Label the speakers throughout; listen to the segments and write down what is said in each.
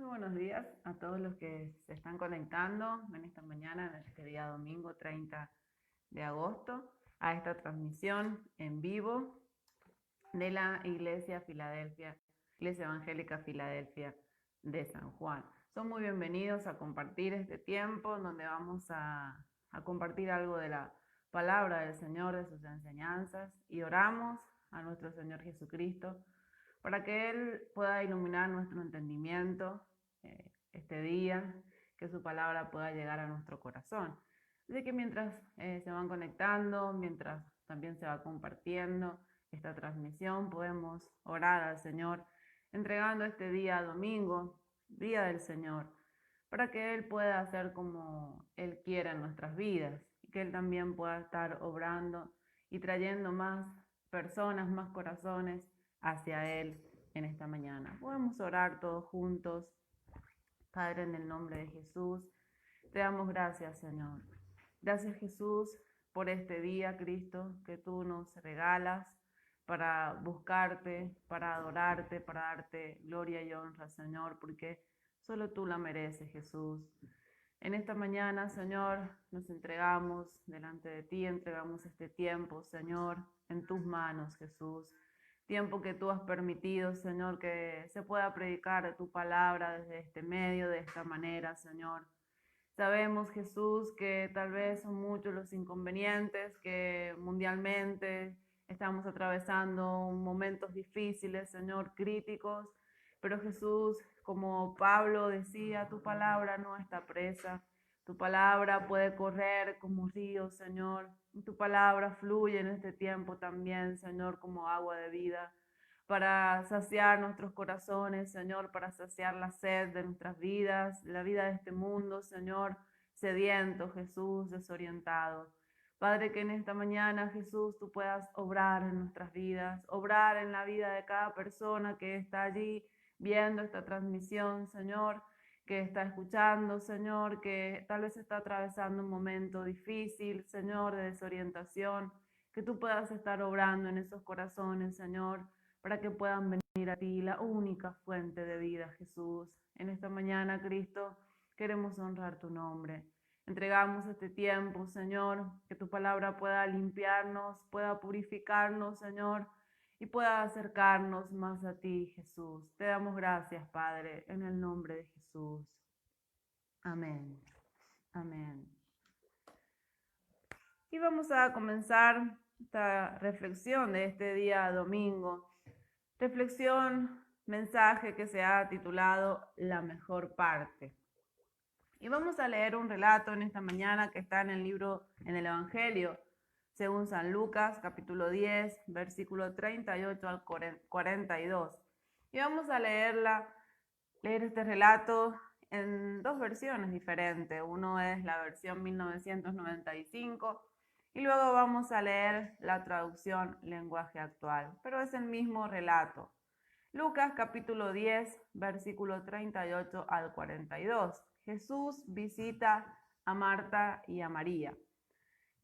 Speaker 1: Muy buenos días a todos los que se están conectando en esta mañana, en este día domingo 30 de agosto, a esta transmisión en vivo de la Iglesia Evangélica Filadelfia de San Juan. Son muy bienvenidos a compartir este tiempo donde vamos a compartir algo de la palabra del Señor, de sus enseñanzas, y oramos a nuestro Señor Jesucristo para que Él pueda iluminar nuestro entendimiento este día, que su palabra pueda llegar a nuestro corazón. Así que mientras se van conectando, mientras también se va compartiendo esta transmisión, podemos orar al Señor, entregando este día domingo, día del Señor, para que Él pueda hacer como Él quiera en nuestras vidas, y que Él también pueda estar obrando y trayendo más personas, más corazones hacia Él en esta mañana. Podemos orar todos juntos. Padre, en el nombre de Jesús, te damos gracias, Señor. Gracias, Jesús, por este día, Cristo, que tú nos regalas para buscarte, para adorarte, para darte gloria y honra, Señor, porque solo tú la mereces, Jesús. En esta mañana, Señor, nos entregamos delante de ti, entregamos este tiempo, Señor, en tus manos, Jesús. Tiempo que tú has permitido, Señor, que se pueda predicar tu palabra desde este medio, de esta manera, Señor. Sabemos, Jesús, que tal vez son muchos los inconvenientes, que mundialmente estamos atravesando momentos difíciles, Señor, críticos, pero Jesús, como Pablo decía, tu palabra no está presa, tu palabra puede correr como río, Señor, y tu palabra fluye en este tiempo también, Señor, como agua de vida, para saciar nuestros corazones, Señor, para saciar la sed de nuestras vidas, la vida de este mundo, Señor, sediento, Jesús, desorientado. Padre, que en esta mañana, Jesús, tú puedas obrar en nuestras vidas, obrar en la vida de cada persona que está allí viendo esta transmisión, Señor, que está escuchando, Señor, que tal vez está atravesando un momento difícil, Señor, de desorientación, que tú puedas estar obrando en esos corazones, Señor, para que puedan venir a ti, la única fuente de vida, Jesús. En esta mañana, Cristo, queremos honrar tu nombre. Entregamos este tiempo, Señor, que tu palabra pueda limpiarnos, pueda purificarnos, Señor, y pueda acercarnos más a ti, Jesús. Te damos gracias, Padre, en el nombre de Jesús. Amén. Amén. Y vamos a comenzar esta reflexión de este día domingo. Reflexión, mensaje que se ha titulado La mejor parte. Y vamos a leer un relato en esta mañana que está en el Evangelio, según San Lucas, capítulo 10, versículo 38 al 42. Y vamos a leer este relato en dos versiones diferentes. Uno es la versión 1995 y luego vamos a leer la traducción lenguaje actual, pero es el mismo relato. Lucas capítulo 10, versículo 38 al 42. Jesús visita a Marta y a María.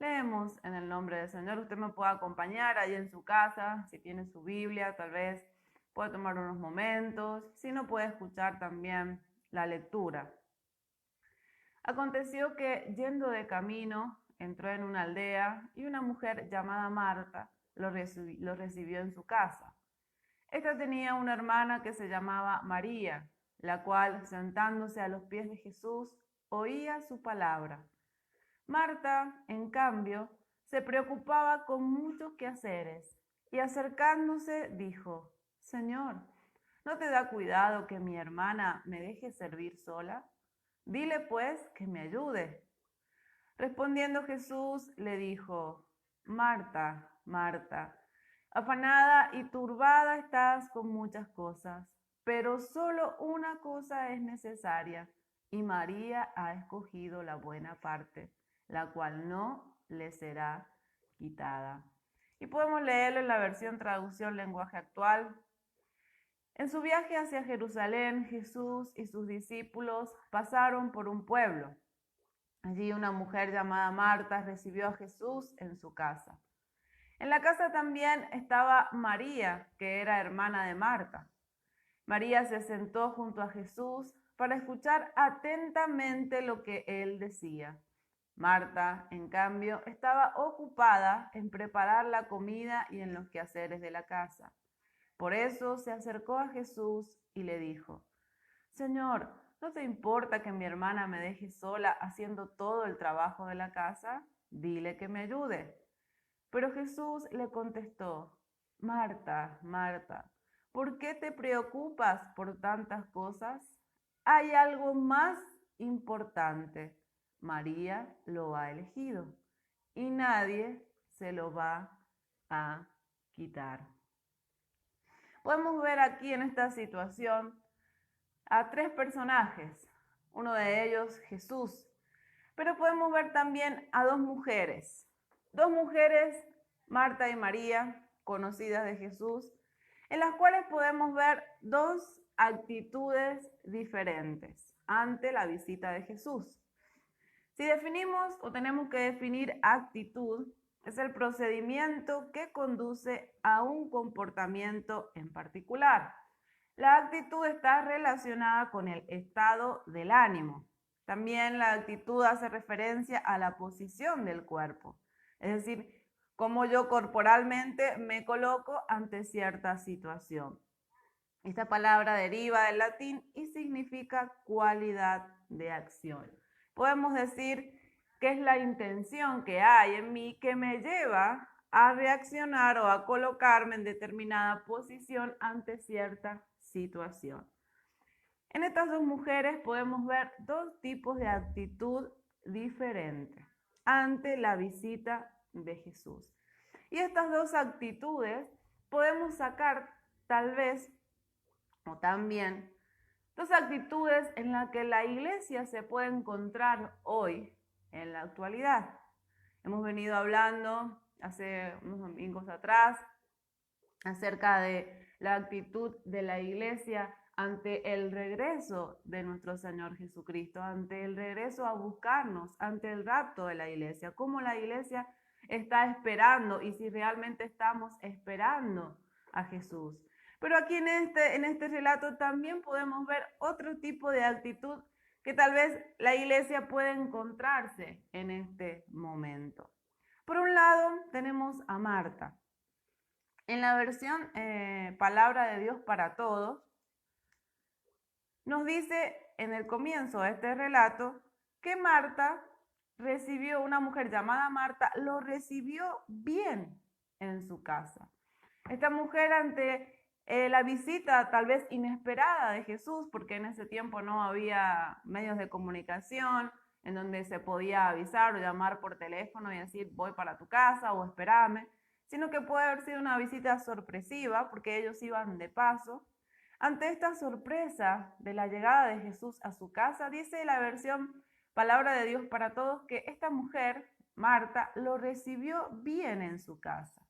Speaker 1: Leemos en el nombre del Señor. Usted me puede acompañar ahí en su casa, si tiene su Biblia, tal vez puede tomar unos momentos, si no puede escuchar también la lectura. Aconteció que, yendo de camino, entró en una aldea y una mujer llamada Marta lo recibió en su casa. Esta tenía una hermana que se llamaba María, la cual, sentándose a los pies de Jesús, oía su palabra. Marta, en cambio, se preocupaba con muchos quehaceres y acercándose dijo: Señor, ¿no te da cuidado que mi hermana me deje servir sola? Dile pues que me ayude. Respondiendo Jesús le dijo: Marta, Marta, afanada y turbada estás con muchas cosas, pero solo una cosa es necesaria, y María ha escogido la buena parte, la cual no le será quitada. Y podemos leerlo en la versión traducción lenguaje actual. En su viaje hacia Jerusalén, Jesús y sus discípulos pasaron por un pueblo. Allí una mujer llamada Marta recibió a Jesús en su casa. En la casa también estaba María, que era hermana de Marta. María se sentó junto a Jesús para escuchar atentamente lo que él decía. Marta, en cambio, estaba ocupada en preparar la comida y en los quehaceres de la casa. Por eso se acercó a Jesús y le dijo: Señor, ¿no te importa que mi hermana me deje sola haciendo todo el trabajo de la casa? Dile que me ayude. Pero Jesús le contestó: Marta, Marta, ¿por qué te preocupas por tantas cosas? Hay algo más importante. María lo ha elegido y nadie se lo va a quitar. Podemos ver aquí en esta situación a tres personajes, uno de ellos Jesús, pero podemos ver también a dos mujeres, Marta y María, conocidas de Jesús, en las cuales podemos ver dos actitudes diferentes ante la visita de Jesús. Si definimos o tenemos que definir actitud, es el procedimiento que conduce a un comportamiento en particular. La actitud está relacionada con el estado del ánimo. También la actitud hace referencia a la posición del cuerpo, es decir, cómo yo corporalmente me coloco ante cierta situación. Esta palabra deriva del latín y significa cualidad de acción. Podemos decir que es la intención que hay en mí que me lleva a reaccionar o a colocarme en determinada posición ante cierta situación. En estas dos mujeres podemos ver dos tipos de actitud diferentes ante la visita de Jesús. Y estas dos actitudes podemos sacar tal vez o también dos actitudes en las que la iglesia se puede encontrar hoy en la actualidad. Hemos venido hablando hace unos domingos atrás acerca de la actitud de la iglesia ante el regreso de nuestro Señor Jesucristo, ante el regreso a buscarnos, ante el rapto de la iglesia, cómo la iglesia está esperando y si realmente estamos esperando a Jesús. Pero aquí en este relato también podemos ver otro tipo de actitud que tal vez la iglesia puede encontrarse en este momento. Por un lado tenemos a Marta. En la versión Palabra de Dios para Todos, nos dice en el comienzo de este relato que Marta recibió, una mujer llamada Marta, lo recibió bien en su casa. Esta mujer ante la visita tal vez inesperada de Jesús, porque en ese tiempo no había medios de comunicación en donde se podía avisar o llamar por teléfono y decir voy para tu casa o espérame, sino que puede haber sido una visita sorpresiva porque ellos iban de paso. Ante esta sorpresa de la llegada de Jesús a su casa, dice la versión Palabra de Dios para Todos que esta mujer, Marta, lo recibió bien en su casa.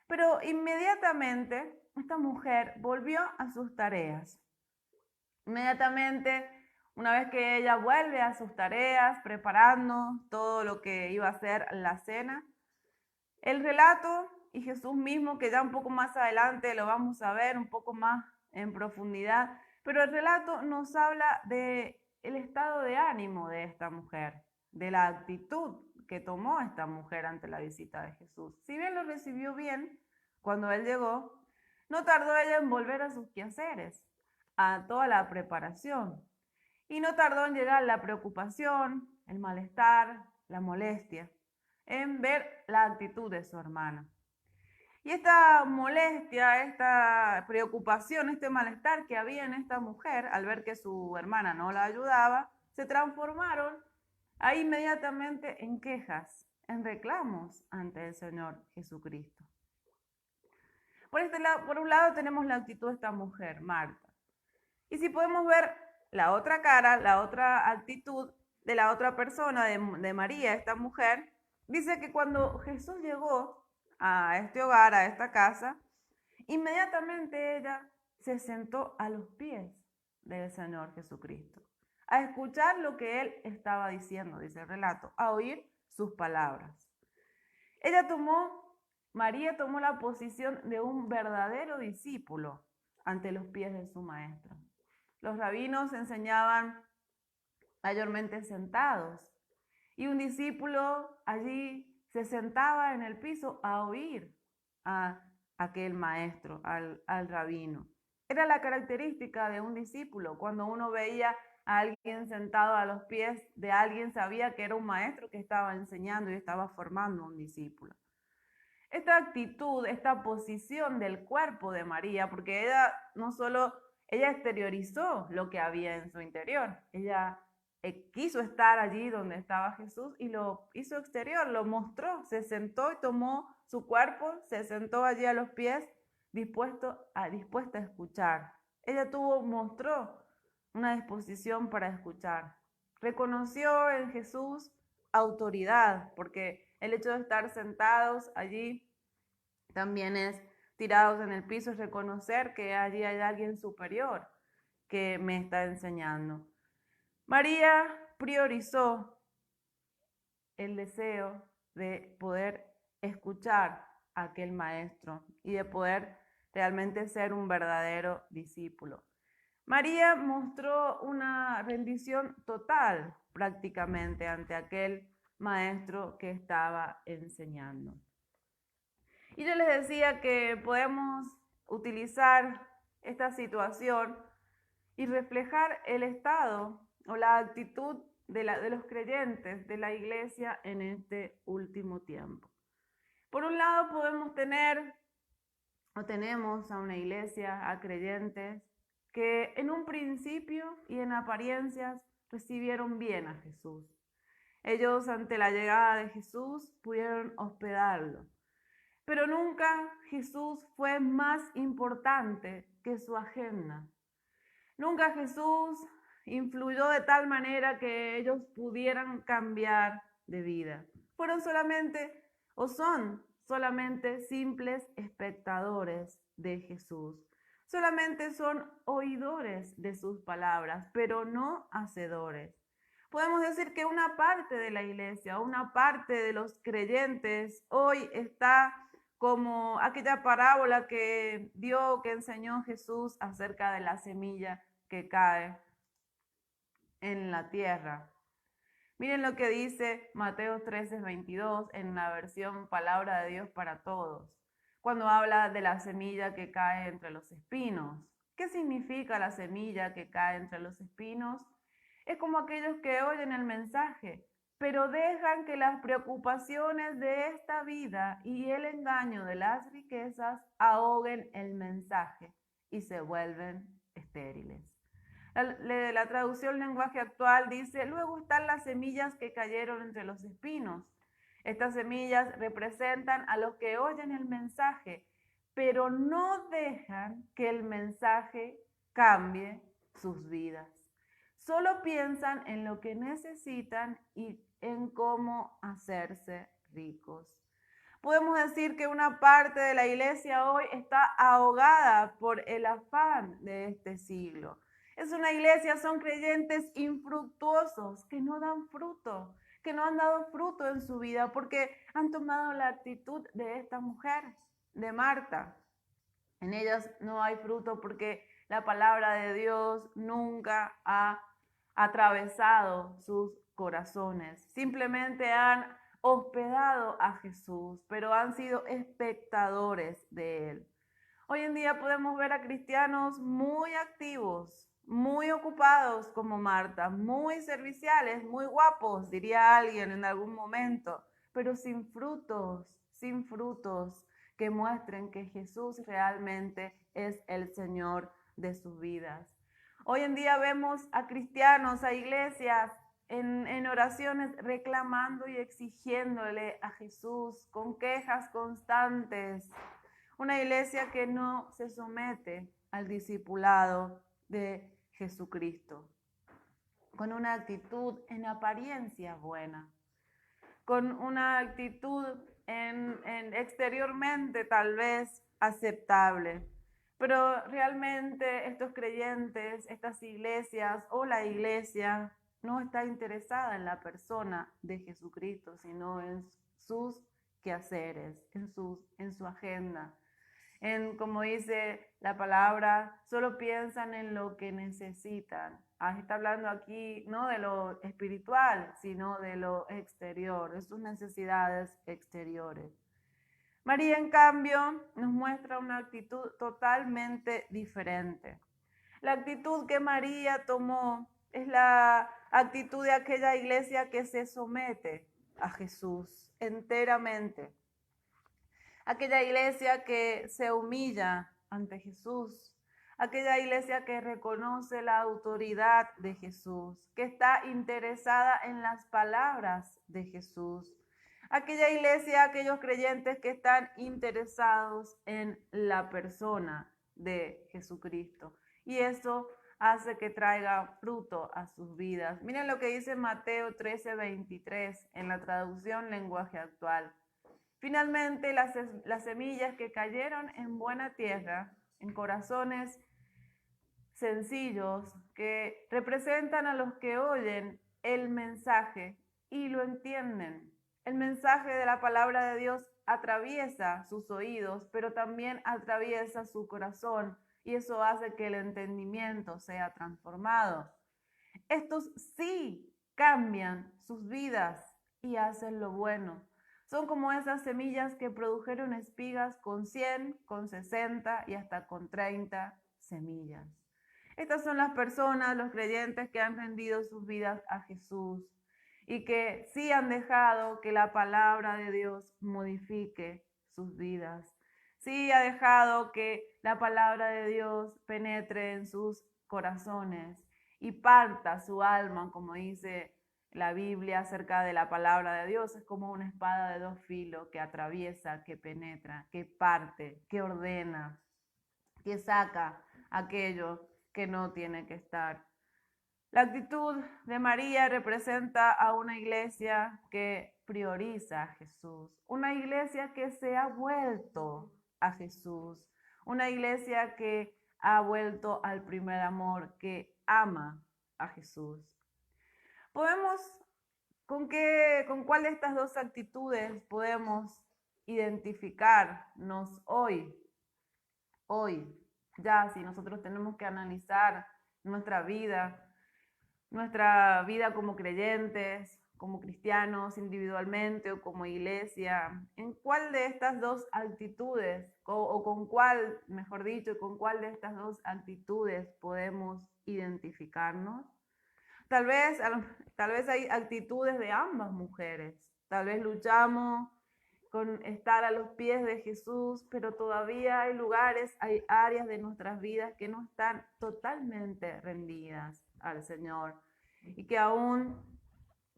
Speaker 1: Pero inmediatamente esta mujer volvió a sus tareas. Inmediatamente, una vez que ella vuelve a sus tareas, preparando todo lo que iba a ser la cena, el relato y Jesús mismo, que ya un poco más adelante lo vamos a ver un poco más en profundidad, pero el relato nos habla del estado de ánimo de esta mujer, de la actitud que tomó esta mujer ante la visita de Jesús. Si bien lo recibió bien cuando él llegó, no tardó ella en volver a sus quehaceres, a toda la preparación. Y no tardó en llegar la preocupación, el malestar, la molestia, en ver la actitud de su hermana. Y esta molestia, esta preocupación, este malestar que había en esta mujer al ver que su hermana no la ayudaba, se transformaron ahí inmediatamente en quejas, en reclamos ante el Señor Jesucristo. Por un lado tenemos la actitud de esta mujer, Marta. Y si podemos ver la otra cara, la otra actitud de la otra persona, de María, esta mujer, dice que cuando Jesús llegó a este hogar, a esta casa, inmediatamente ella se sentó a los pies del Señor Jesucristo, a escuchar lo que él estaba diciendo, dice el relato, a oír sus palabras. María tomó la posición de un verdadero discípulo ante los pies de su maestro. Los rabinos enseñaban mayormente sentados, y un discípulo allí se sentaba en el piso a oír a aquel maestro, al rabino. Era la característica de un discípulo. Cuando uno veía a alguien sentado a los pies de alguien, sabía que era un maestro que estaba enseñando y estaba formando un discípulo. Esta actitud, esta posición del cuerpo de María, porque ella no solo, ella exteriorizó lo que había en su interior, ella quiso estar allí donde estaba Jesús y lo hizo exterior, lo mostró, se sentó y tomó su cuerpo, se sentó allí a los pies, dispuesta a escuchar. Ella mostró una disposición para escuchar. Reconoció en Jesús autoridad, porque el hecho de estar sentados allí también es tirados en el piso, es reconocer que allí hay alguien superior que me está enseñando. María priorizó el deseo de poder escuchar a aquel maestro y de poder realmente ser un verdadero discípulo. María mostró una rendición total prácticamente ante aquel maestro que estaba enseñando. Y yo les decía que podemos utilizar esta situación y reflejar el estado o la actitud de los creyentes de la iglesia en este último tiempo. Por un lado tenemos a una iglesia, a creyentes, que en un principio y en apariencias recibieron bien a Jesús. Ellos ante la llegada de Jesús pudieron hospedarlo. Pero nunca Jesús fue más importante que su agenda. Nunca Jesús influyó de tal manera que ellos pudieran cambiar de vida. Fueron solamente, o son solamente simples espectadores de Jesús. Solamente son oidores de sus palabras, pero no hacedores. Podemos decir que una parte de la iglesia, una parte de los creyentes hoy está como aquella parábola que enseñó Jesús acerca de la semilla que cae en la tierra. Miren lo que dice Mateo 13:22 en la versión Palabra de Dios para Todos, cuando habla de la semilla que cae entre los espinos. ¿Qué significa la semilla que cae entre los espinos? Es como aquellos que oyen el mensaje, pero dejan que las preocupaciones de esta vida y el engaño de las riquezas ahoguen el mensaje y se vuelven estériles. La traducción lenguaje actual dice, luego están las semillas que cayeron entre los espinos. Estas semillas representan a los que oyen el mensaje, pero no dejan que el mensaje cambie sus vidas. Solo piensan en lo que necesitan y en cómo hacerse ricos. Podemos decir que una parte de la iglesia hoy está ahogada por el afán de este siglo. Es una iglesia, son creyentes infructuosos que no dan fruto, que no han dado fruto en su vida porque han tomado la actitud de esta mujer, de Marta. En ellas no hay fruto porque la palabra de Dios nunca ha atravesado sus corazones. Simplemente han hospedado a Jesús, pero han sido espectadores de él. Hoy en día podemos ver a cristianos muy activos, muy ocupados como Marta, muy serviciales, muy guapos, diría alguien en algún momento, pero sin frutos que muestren que Jesús realmente es el Señor de sus vidas. Hoy en día vemos a cristianos, a iglesias en oraciones reclamando y exigiéndole a Jesús con quejas constantes. Una iglesia que no se somete al discipulado de Jesucristo, con una actitud en apariencia buena, con una actitud exteriormente tal vez aceptable. Pero realmente estos creyentes, estas iglesias o la iglesia no está interesada en la persona de Jesucristo, sino en sus quehaceres, en su agenda, como dice la palabra, solo piensan en lo que necesitan. Está hablando aquí no de lo espiritual, sino de lo exterior, de sus necesidades exteriores. María, en cambio, nos muestra una actitud totalmente diferente. La actitud que María tomó es la actitud de aquella iglesia que se somete a Jesús enteramente. Aquella iglesia que se humilla ante Jesús. Aquella iglesia que reconoce la autoridad de Jesús, que está interesada en las palabras de Jesús. Aquella iglesia, aquellos creyentes que están interesados en la persona de Jesucristo. Y eso hace que traiga fruto a sus vidas. Miren lo que dice Mateo 13:23 en la traducción lenguaje actual. Finalmente, las semillas que cayeron en buena tierra, en corazones sencillos, que representan a los que oyen el mensaje y lo entienden. El mensaje de la palabra de Dios atraviesa sus oídos, pero también atraviesa su corazón, y eso hace que el entendimiento sea transformado. Estos sí cambian sus vidas y hacen lo bueno. Son como esas semillas que produjeron espigas con 100, con 60 y hasta con 30 semillas. Estas son las personas, los creyentes que han rendido sus vidas a Jesús y que sí han dejado que la palabra de Dios modifique sus vidas. Sí ha dejado que la palabra de Dios penetre en sus corazones y parta su alma, como dice la Biblia acerca de la palabra de Dios. Es como una espada de dos filos que atraviesa, que penetra, que parte, que ordena, que saca aquello que no tiene que estar. La actitud de María representa a una iglesia que prioriza a Jesús, una iglesia que se ha vuelto a Jesús, una iglesia que ha vuelto al primer amor, que ama a Jesús. ¿Con cuál de estas dos actitudes podemos identificarnos hoy? Hoy, ya si nosotros tenemos que analizar nuestra vida como creyentes, como cristianos individualmente o como iglesia, ¿en cuál de estas dos actitudes, o con cuál, mejor dicho, con cuál de estas dos actitudes podemos identificarnos? Tal vez hay actitudes de ambas mujeres. Tal vez luchamos con estar a los pies de Jesús, pero todavía hay lugares, hay áreas de nuestras vidas que no están totalmente rendidas al Señor y que aún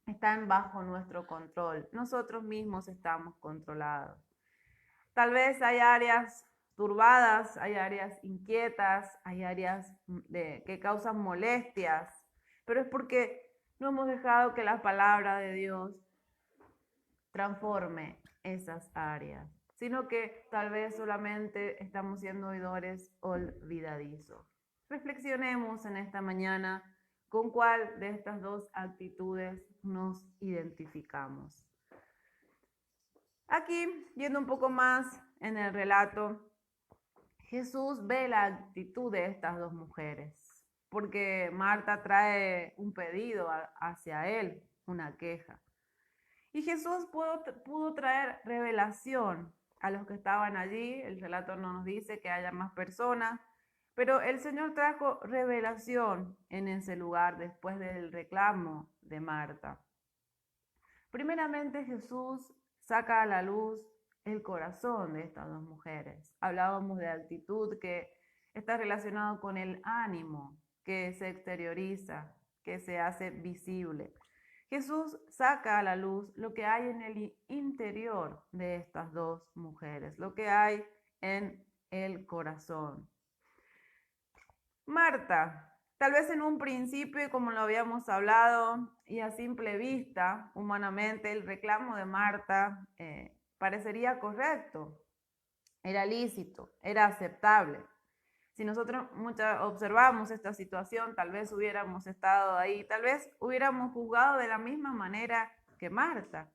Speaker 1: están bajo nuestro control. Nosotros mismos estamos controlados. Tal vez hay áreas turbadas, hay áreas inquietas, hay áreas que causan molestias, pero es porque no hemos dejado que la palabra de Dios transforme esas áreas, sino que tal vez solamente estamos siendo oidores olvidadizos. Reflexionemos en esta mañana con cuál de estas dos actitudes nos identificamos. Aquí, yendo un poco más en el relato, Jesús ve la actitud de estas dos mujeres, porque Marta trae un pedido hacia él, una queja. Y Jesús pudo traer revelación a los que estaban allí. El relato no nos dice que haya más personas, pero el Señor trajo revelación en ese lugar después del reclamo de Marta. Primeramente, Jesús saca a la luz el corazón de estas dos mujeres. Hablábamos de actitud que está relacionado con el ánimo que se exterioriza, que se hace visible. Jesús saca a la luz lo que hay en el interior de estas dos mujeres, lo que hay en el corazón. Marta, tal vez en un principio, como lo habíamos hablado, y a simple vista, humanamente, el reclamo de Marta parecería correcto, era lícito, era aceptable. Si nosotros observamos esta situación, tal vez hubiéramos estado ahí, tal vez hubiéramos juzgado de la misma manera que Marta,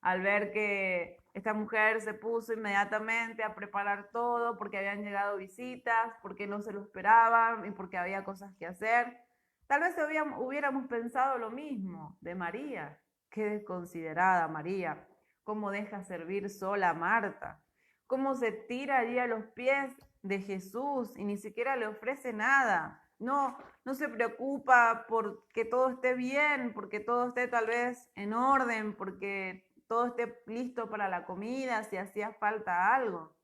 Speaker 1: al ver que Esta mujer se puso inmediatamente a preparar todo porque habían llegado visitas, porque no se lo esperaban y porque había cosas que hacer. Tal vez hubiéramos pensado lo mismo de María. Qué desconsiderada María, cómo deja servir sola a Marta, cómo se tira allí a los pies de Jesús y ni siquiera le ofrece nada. No se preocupa por que todo esté bien, porque todo esté tal vez en orden, porque todo esté listo para la comida, si hacía falta algo.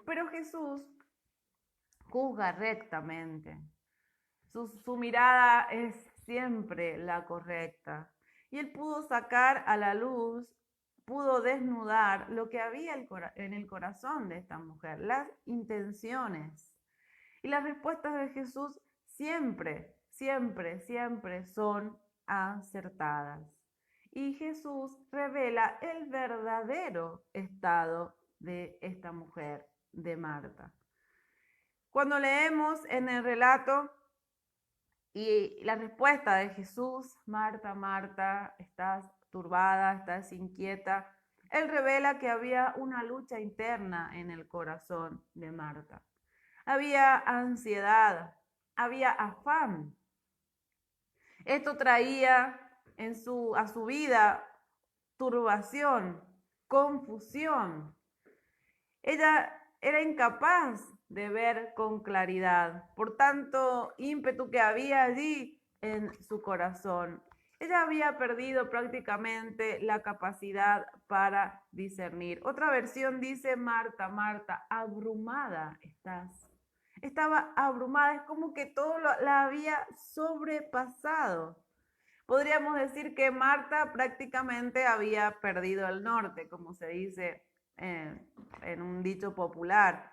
Speaker 1: Pero Jesús juzga rectamente. Su mirada es siempre la correcta. Y él pudo sacar a la luz, pudo desnudar lo que había en el corazón de esta mujer, las intenciones. Y las respuestas de Jesús siempre, siempre, siempre son acertadas. Y Jesús revela el verdadero estado de esta mujer, de Marta. Cuando leemos en el relato y la respuesta de Jesús, Marta, Marta, estás turbada, estás inquieta, él revela que había una lucha interna en el corazón de Marta. Había ansiedad, había afán. Esto traía a su vida turbación, confusión. Ella era incapaz de ver con claridad por tanto ímpetu que había allí en su corazón. Ella había perdido prácticamente la capacidad para discernir. Otra versión dice, Marta, Marta, abrumada estás. Estaba abrumada, es como que todo la había sobrepasado. Podríamos decir que Marta prácticamente había perdido el norte, como se dice en un dicho popular.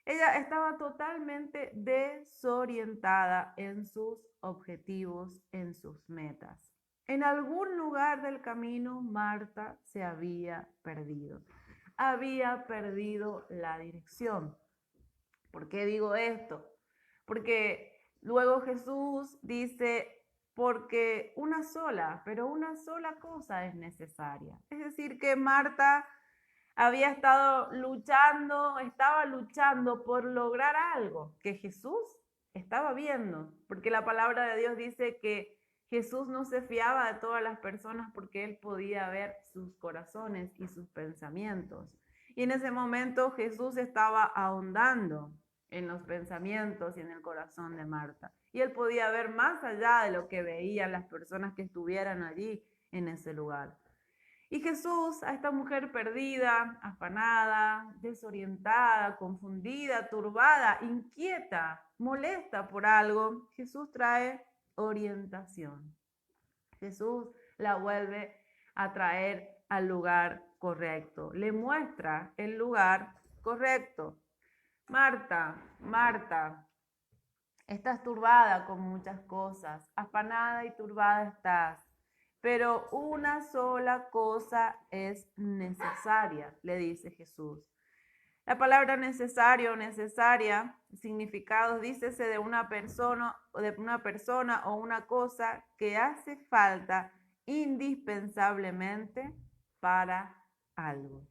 Speaker 1: Ella estaba totalmente desorientada en sus objetivos, en sus metas. En algún lugar del camino, Marta se había perdido. Había perdido la dirección. ¿Por qué digo esto? Porque luego Jesús dice, porque pero una sola cosa es necesaria. Es decir, que Marta estaba luchando por lograr algo que Jesús estaba viendo, porque la palabra de Dios dice que Jesús no se fiaba de todas las personas porque él podía ver sus corazones y sus pensamientos. Y en ese momento Jesús estaba ahondando en los pensamientos y en el corazón de Marta. Y él podía ver más allá de lo que veían las personas que estuvieran allí en ese lugar. Y Jesús, a esta mujer perdida, afanada, desorientada, confundida, turbada, inquieta, molesta por algo, Jesús trae orientación. Jesús la vuelve a traer al lugar correcto, le muestra el lugar correcto. Marta, Marta, estás turbada con muchas cosas, afanada y turbada estás, pero una sola cosa es necesaria, le dice Jesús. La palabra necesario o necesaria, significados, dícese de una persona o una cosa que hace falta indispensablemente para algo.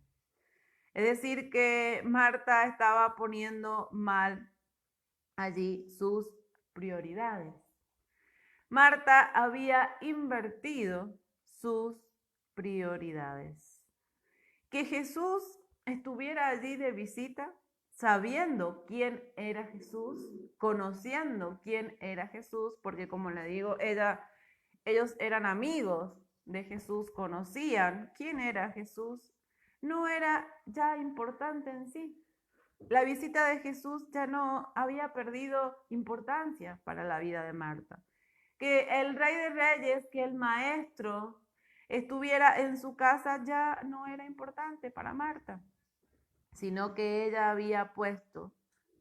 Speaker 1: Es decir, que Marta estaba poniendo mal allí sus prioridades. Marta había invertido sus prioridades. Que Jesús estuviera allí de visita, sabiendo quién era Jesús, conociendo quién era Jesús, porque como le digo, ellos eran amigos de Jesús, conocían quién era Jesús, no era ya importante en sí. La visita de Jesús ya no había perdido importancia para la vida de Marta. Que el Rey de Reyes, que el Maestro estuviera en su casa ya no era importante para Marta, sino que ella había puesto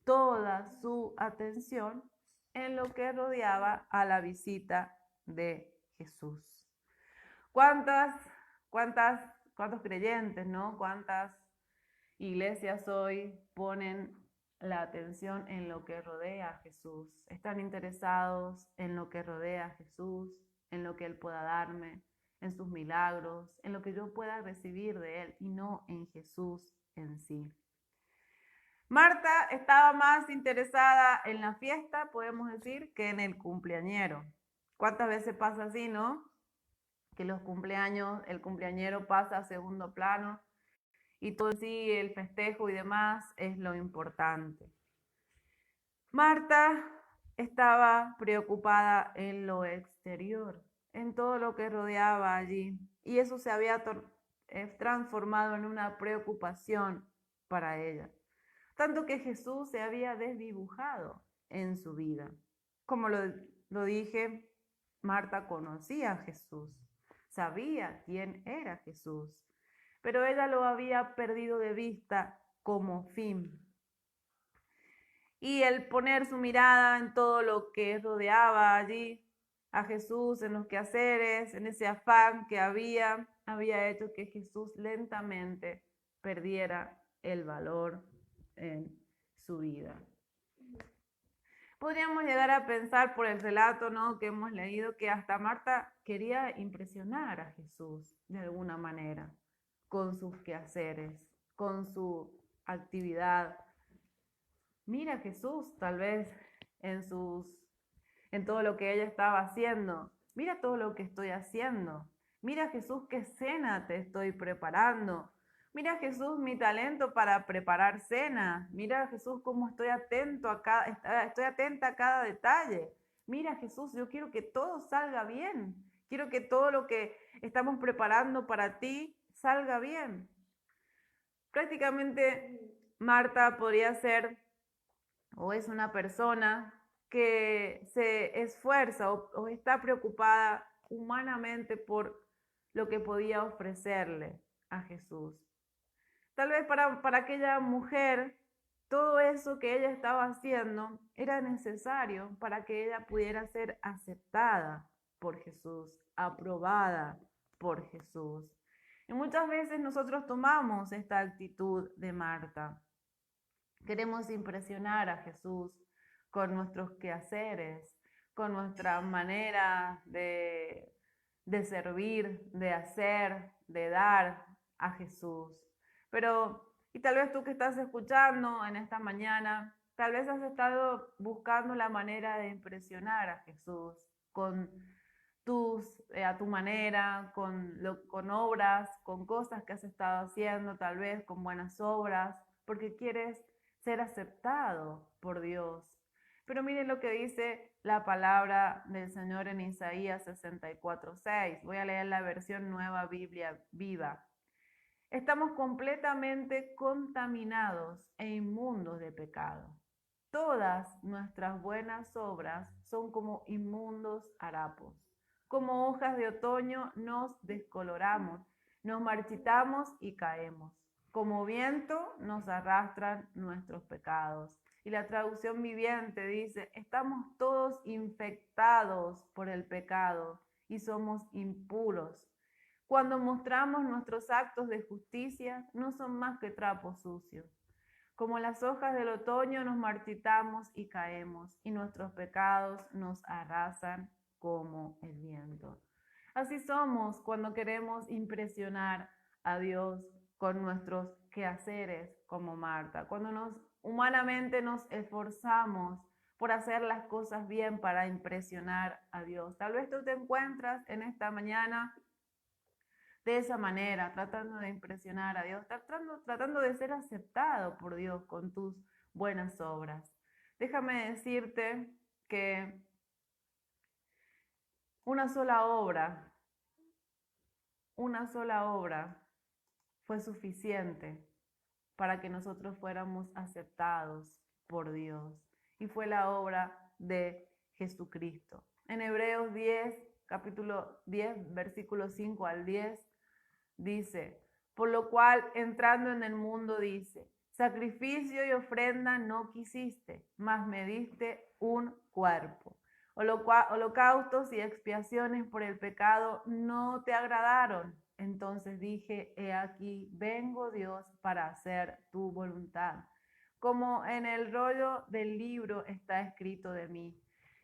Speaker 1: toda su atención en lo que rodeaba a la visita de Jesús. ¿Cuántos creyentes, ¿no? ¿Cuántas iglesias hoy ponen la atención en lo que rodea a Jesús? Están interesados en lo que rodea a Jesús, en lo que Él pueda darme, en sus milagros, en lo que yo pueda recibir de Él y no en Jesús en sí. Marta estaba más interesada en la fiesta, podemos decir, que en el cumpleañero. ¿Cuántas veces pasa así, no? Que los cumpleaños, el cumpleañero pasa a segundo plano y todo en sí, el festejo y demás, es lo importante. Marta estaba preocupada en lo exterior, en todo lo que rodeaba allí, y eso se había transformado en una preocupación para ella. Tanto que Jesús se había desdibujado en su vida. Como lo dije, Marta conocía a Jesús, sabía quién era Jesús, pero ella lo había perdido de vista como fin. Y el poner su mirada en todo lo que rodeaba allí a Jesús, en los quehaceres, en ese afán que había hecho que Jesús lentamente perdiera el valor en su vida. Podríamos llegar a pensar por el relato, ¿no?, que hemos leído, que hasta Marta quería impresionar a Jesús de alguna manera, con sus quehaceres, con su actividad. Mira a Jesús tal vez en todo lo que ella estaba haciendo. Mira todo lo que estoy haciendo. Mira Jesús qué cena te estoy preparando. Mira Jesús mi talento para preparar cena. Mira Jesús cómo estoy atenta a cada detalle. Mira Jesús, yo quiero que todo salga bien. Quiero que todo lo que estamos preparando para ti salga bien. Prácticamente Marta podría ser o es una persona que se esfuerza o está preocupada humanamente por lo que podía ofrecerle a Jesús. Tal vez para aquella mujer, todo eso que ella estaba haciendo era necesario para que ella pudiera ser aceptada por Jesús, aprobada por Jesús. Y muchas veces nosotros tomamos esta actitud de Marta. Queremos impresionar a Jesús con nuestros quehaceres, con nuestra manera de servir, de hacer, de dar a Jesús. Pero, y tal vez tú que estás escuchando en esta mañana, tal vez has estado buscando la manera de impresionar a Jesús con a tu manera, con obras, con cosas que has estado haciendo, tal vez con buenas obras, porque quieres ser aceptado por Dios. Pero miren lo que dice la palabra del Señor en Isaías 64:6. Voy a leer la versión Nueva Biblia Viva. Estamos completamente contaminados e inmundos de pecado. Todas nuestras buenas obras son como inmundos harapos. Como hojas de otoño nos descoloramos, nos marchitamos y caemos. Como viento nos arrastran nuestros pecados. Y la traducción viviente dice, estamos todos infectados por el pecado y somos impuros. Cuando mostramos nuestros actos de justicia, no son más que trapos sucios. Como las hojas del otoño nos marchitamos y caemos, y nuestros pecados nos arrasan como el viento. Así somos cuando queremos impresionar a Dios con nuestros quehaceres como Marta, cuando humanamente nos esforzamos por hacer las cosas bien para impresionar a Dios. Tal vez tú te encuentras en esta mañana de esa manera, tratando de impresionar a Dios, tratando de ser aceptado por Dios con tus buenas obras. Déjame decirte que una sola obra fue suficiente para que nosotros fuéramos aceptados por Dios, y fue la obra de Jesucristo. En Hebreos 10, capítulo 10, versículos 5 al 10, dice, por lo cual, entrando en el mundo, dice, sacrificio y ofrenda no quisiste, mas me diste un cuerpo. Holocaustos y expiaciones por el pecado no te agradaron. Entonces dije, he aquí, vengo Dios para hacer tu voluntad. Como en el rollo del libro está escrito de mí.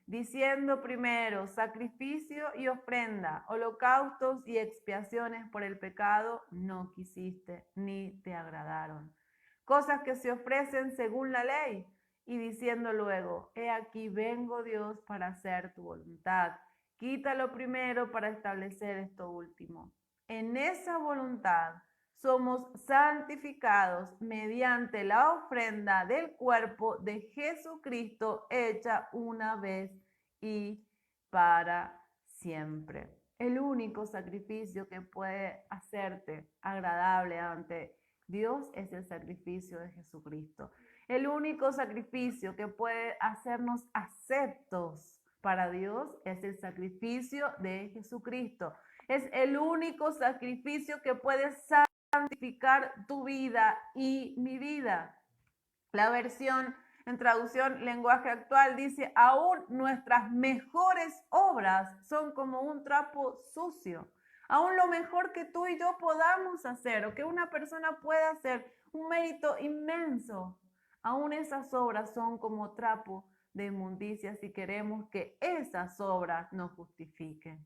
Speaker 1: diciendo primero sacrificio y ofrenda, holocaustos y expiaciones por el pecado, no quisiste ni te agradaron. Cosas que se ofrecen según la ley, y diciendo luego, he aquí vengo Dios para hacer tu voluntad. Quítalo primero para establecer esto último. En esa voluntad somos santificados mediante la ofrenda del cuerpo de Jesucristo hecha una vez y para siempre. El único sacrificio que puede hacerte agradable ante Dios es el sacrificio de Jesucristo. El único sacrificio que puede hacernos aceptos para Dios es el sacrificio de Jesucristo. Es el único sacrificio que puede santificar tu vida y mi vida. La versión en traducción lenguaje actual dice, aún nuestras mejores obras son como un trapo sucio. Aún lo mejor que tú y yo podamos hacer o que una persona pueda hacer, un mérito inmenso, aún esas obras son como trapo de inmundicia si queremos que esas obras nos justifiquen.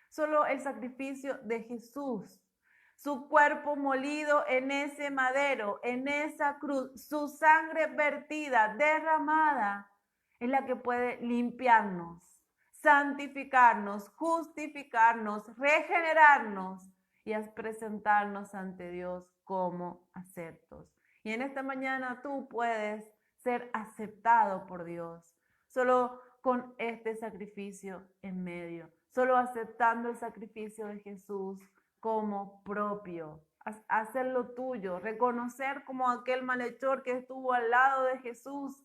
Speaker 1: Solo el sacrificio de Jesús, su cuerpo molido en ese madero, en esa cruz, su sangre vertida, derramada, es la que puede limpiarnos, santificarnos, justificarnos, regenerarnos y presentarnos ante Dios como aceptos. Y en esta mañana tú puedes ser aceptado por Dios, solo con este sacrificio en medio, solo aceptando el sacrificio de Jesús como propio, hacerlo tuyo, reconocer como aquel malhechor que estuvo al lado de Jesús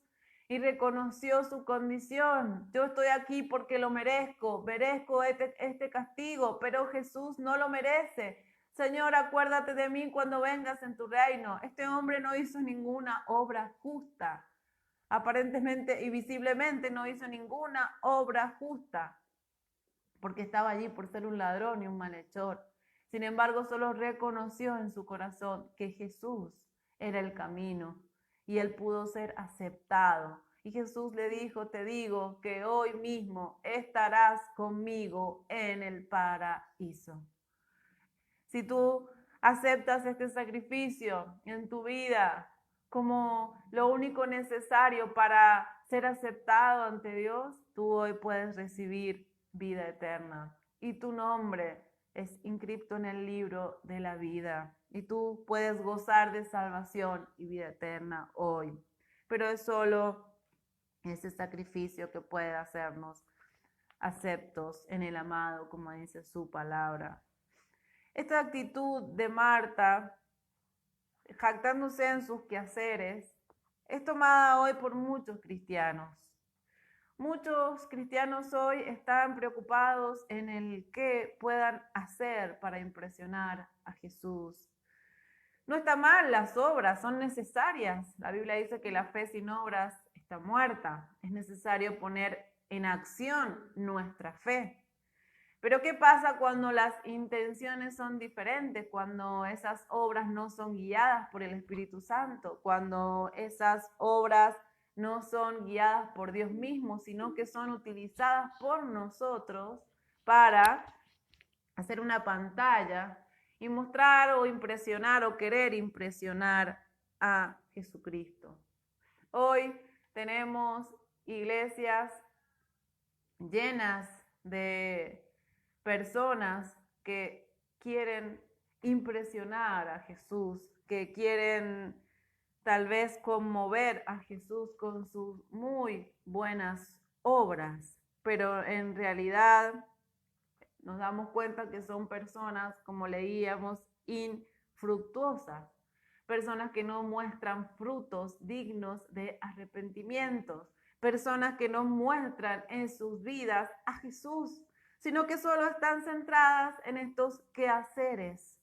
Speaker 1: y reconoció su condición. Yo estoy aquí porque lo merezco este castigo, pero Jesús no lo merece. Señor, acuérdate de mí cuando vengas en tu reino. Este hombre no hizo ninguna obra justa. Aparentemente y visiblemente no hizo ninguna obra justa, porque estaba allí por ser un ladrón y un malhechor. Sin embargo, solo reconoció en su corazón que Jesús era el camino y él pudo ser aceptado. Y Jesús le dijo, te digo que hoy mismo estarás conmigo en el paraíso. Si tú aceptas este sacrificio en tu vida como lo único necesario para ser aceptado ante Dios, tú hoy puedes recibir vida eterna. Y tu nombre es inscrito en el libro de la vida. Y tú puedes gozar de salvación y vida eterna hoy. Pero es solo ese sacrificio que puede hacernos aceptos en el amado, como dice su palabra. Esta actitud de Marta, jactándose en sus quehaceres, es tomada hoy por muchos cristianos. Muchos cristianos hoy están preocupados en el qué puedan hacer para impresionar a Jesús. No está mal, las obras son necesarias. La Biblia dice que la fe sin obras está muerta. Es necesario poner en acción nuestra fe. Pero ¿qué pasa cuando las intenciones son diferentes? Cuando esas obras no son guiadas por el Espíritu Santo, cuando esas obras no son guiadas por Dios mismo, sino que son utilizadas por nosotros para hacer una pantalla y mostrar o impresionar o querer impresionar a Jesucristo. Hoy tenemos iglesias llenas de personas que quieren impresionar a Jesús, que quieren tal vez conmover a Jesús con sus muy buenas obras, pero en realidad nos damos cuenta que son personas, como leíamos, infructuosas, personas que no muestran frutos dignos de arrepentimientos, personas que no muestran en sus vidas a Jesús, sino que solo están centradas en estos quehaceres.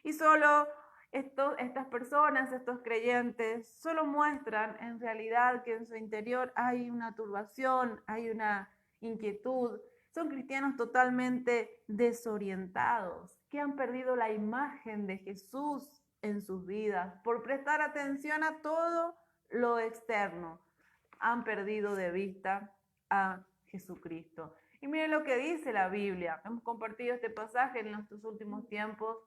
Speaker 1: Y solo estas personas, estos creyentes, solo muestran en realidad que en su interior hay una turbación, hay una inquietud. Son cristianos totalmente desorientados, que han perdido la imagen de Jesús en sus vidas por prestar atención a todo lo externo. Han perdido de vista a Jesucristo. Y miren lo que dice la Biblia. Hemos compartido este pasaje en nuestros últimos tiempos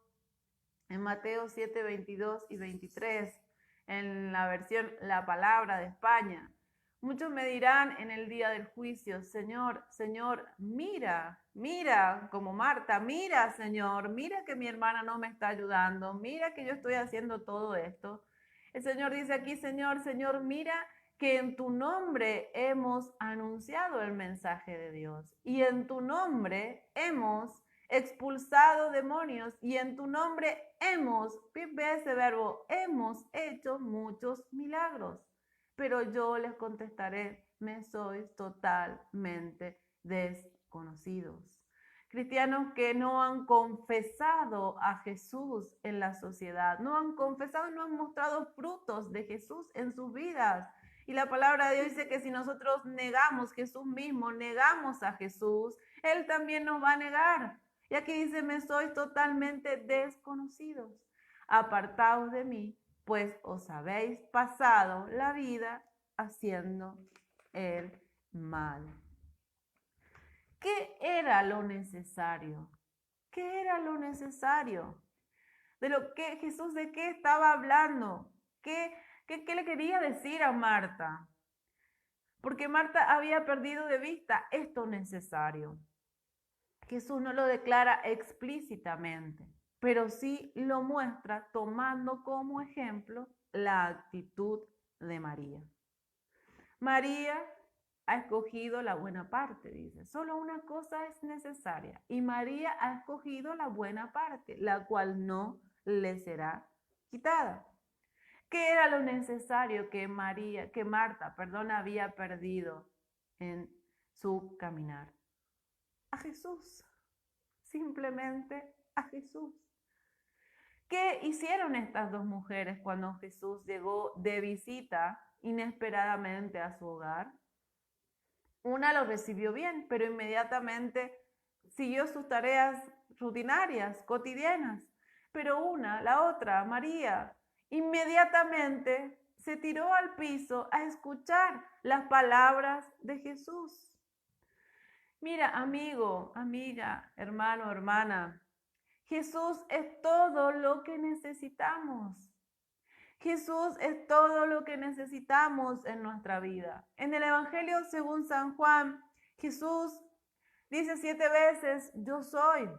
Speaker 1: en Mateo 7, 22 y 23, en la versión La Palabra de España. Muchos me dirán en el día del juicio, Señor, Señor, mira, mira, como Marta, mira, Señor, mira que mi hermana no me está ayudando, mira que yo estoy haciendo todo esto. El Señor dice aquí, Señor, Señor, mira que en tu nombre hemos anunciado el mensaje de Dios y en tu nombre hemos expulsado demonios y en tu nombre ve ese verbo, hemos hecho muchos milagros. Pero yo les contestaré, me sois totalmente desconocidos. Cristianos que no han confesado a Jesús en la sociedad, no han confesado, no han mostrado frutos de Jesús en sus vidas. Y la palabra de Dios dice que si nosotros negamos Jesús mismo, negamos a Jesús, Él también nos va a negar. Y aquí dice, me sois totalmente desconocidos. Apartaos de mí, pues os habéis pasado la vida haciendo el mal. ¿Qué era lo necesario? ¿Qué era lo necesario? De lo que Jesús, ¿de qué estaba hablando? ¿Qué le quería decir a Marta? Porque Marta había perdido de vista esto necesario. Jesús no lo declara explícitamente, pero sí lo muestra tomando como ejemplo la actitud de María. María ha escogido la buena parte, dice. Solo una cosa es necesaria. Y María ha escogido la buena parte, la cual no le será quitada. ¿Qué era lo necesario que Marta, había perdido en su caminar? A Jesús. Simplemente a Jesús. ¿Qué hicieron estas dos mujeres cuando Jesús llegó de visita inesperadamente a su hogar? Una lo recibió bien, pero inmediatamente siguió sus tareas rutinarias, cotidianas. Pero la otra, María, inmediatamente se tiró al piso a escuchar las palabras de Jesús. Mira, amigo, amiga, hermano, hermana, Jesús es todo lo que necesitamos. Jesús es todo lo que necesitamos en nuestra vida. En el Evangelio según San Juan, Jesús dice 7 veces, yo soy.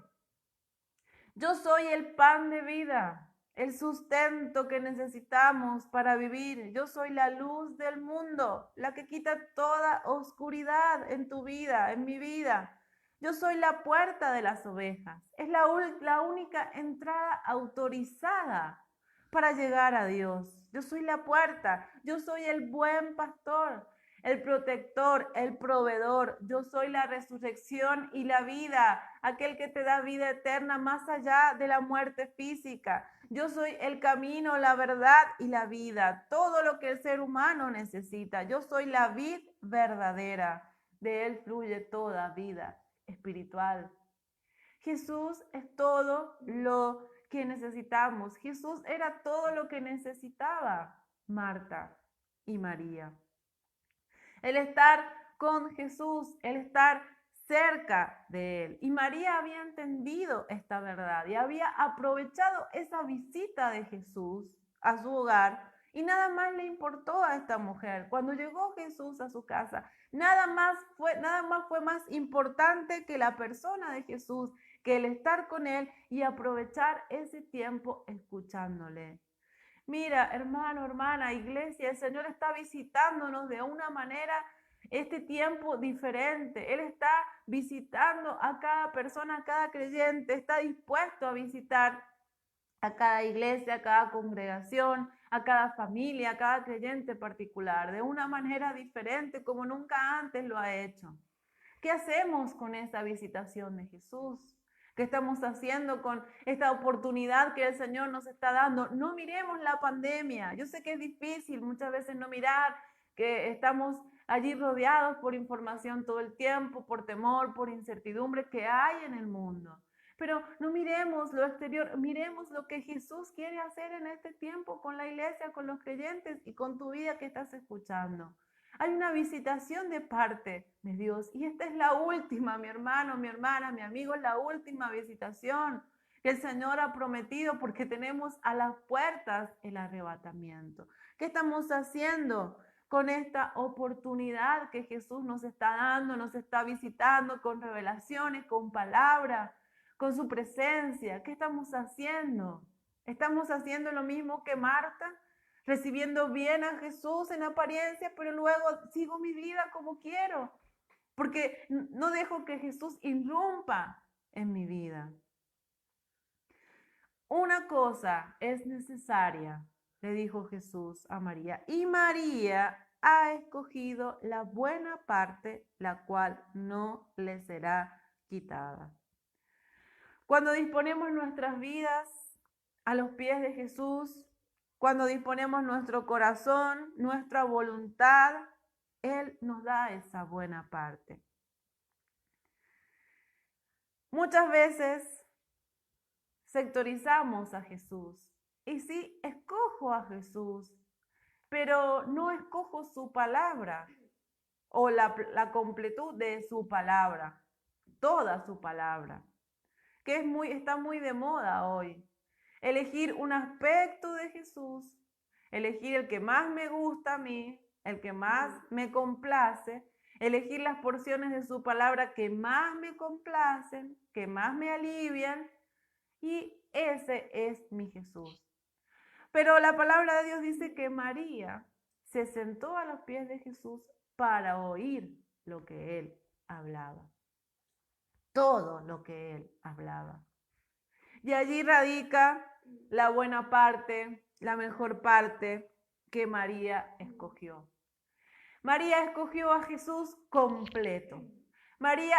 Speaker 1: Yo soy el pan de vida, el sustento que necesitamos para vivir. Yo soy la luz del mundo, la que quita toda oscuridad en tu vida, en mi vida. Yo soy la puerta de las ovejas. Es la única entrada autorizada para llegar a Dios. Yo soy la puerta. Yo soy el buen pastor, el protector, el proveedor. Yo soy la resurrección y la vida, aquel que te da vida eterna más allá de la muerte física. Yo soy el camino, la verdad y la vida, todo lo que el ser humano necesita. Yo soy la vid verdadera. De él fluye toda vida espiritual. Jesús es todo lo que necesitamos. Jesús era todo lo que necesitaba Marta y María. El estar con Jesús, el estar cerca de él. Y María había entendido esta verdad y había aprovechado esa visita de Jesús a su hogar y nada más le importó a esta mujer. Cuando llegó Jesús a su casa, nada más fue más importante que la persona de Jesús, que el estar con él y aprovechar ese tiempo escuchándole. Mira, hermano, hermana, iglesia, el Señor está visitándonos de una manera, este tiempo diferente. Él está visitando a cada persona, a cada creyente, está dispuesto a visitar a cada iglesia, a cada congregación, a cada familia, a cada creyente particular, de una manera diferente como nunca antes lo ha hecho. ¿Qué hacemos con esta visitación de Jesús? ¿Qué estamos haciendo con esta oportunidad que el Señor nos está dando? No miremos la pandemia. Yo sé que es difícil muchas veces no mirar, que estamos allí rodeados por información todo el tiempo, por temor, por incertidumbre que hay en el mundo. Pero no miremos lo exterior, miremos lo que Jesús quiere hacer en este tiempo con la iglesia, con los creyentes y con tu vida que estás escuchando. Hay una visitación de parte de Dios. Y esta es la última, mi hermano, mi hermana, mi amigo, es la última visitación que el Señor ha prometido porque tenemos a las puertas el arrebatamiento. ¿Qué estamos haciendo con esta oportunidad que Jesús nos está dando, nos está visitando con revelaciones, con palabra, con su presencia? ¿Qué estamos haciendo? ¿Estamos haciendo lo mismo que Marta? Recibiendo bien a Jesús en apariencia, pero luego sigo mi vida como quiero, porque no dejo que Jesús irrumpa en mi vida. Una cosa es necesaria, le dijo Jesús a María, y María ha escogido la buena parte, la cual no le será quitada. Cuando disponemos nuestras vidas a los pies de Jesús, cuando disponemos nuestro corazón, nuestra voluntad, Él nos da esa buena parte. Muchas veces sectorizamos a Jesús. Y sí, escojo a Jesús, pero no escojo su palabra o la completud de su palabra, toda su palabra, que está muy de moda hoy. Elegir un aspecto de Jesús, elegir el que más me gusta a mí, el que más me complace, elegir las porciones de su palabra que más me complacen, que más me alivian, y ese es mi Jesús. Pero la palabra de Dios dice que María se sentó a los pies de Jesús para oír lo que él hablaba. Todo lo que él hablaba. Y allí radica la buena parte, la mejor parte que María escogió. María escogió a Jesús completo. María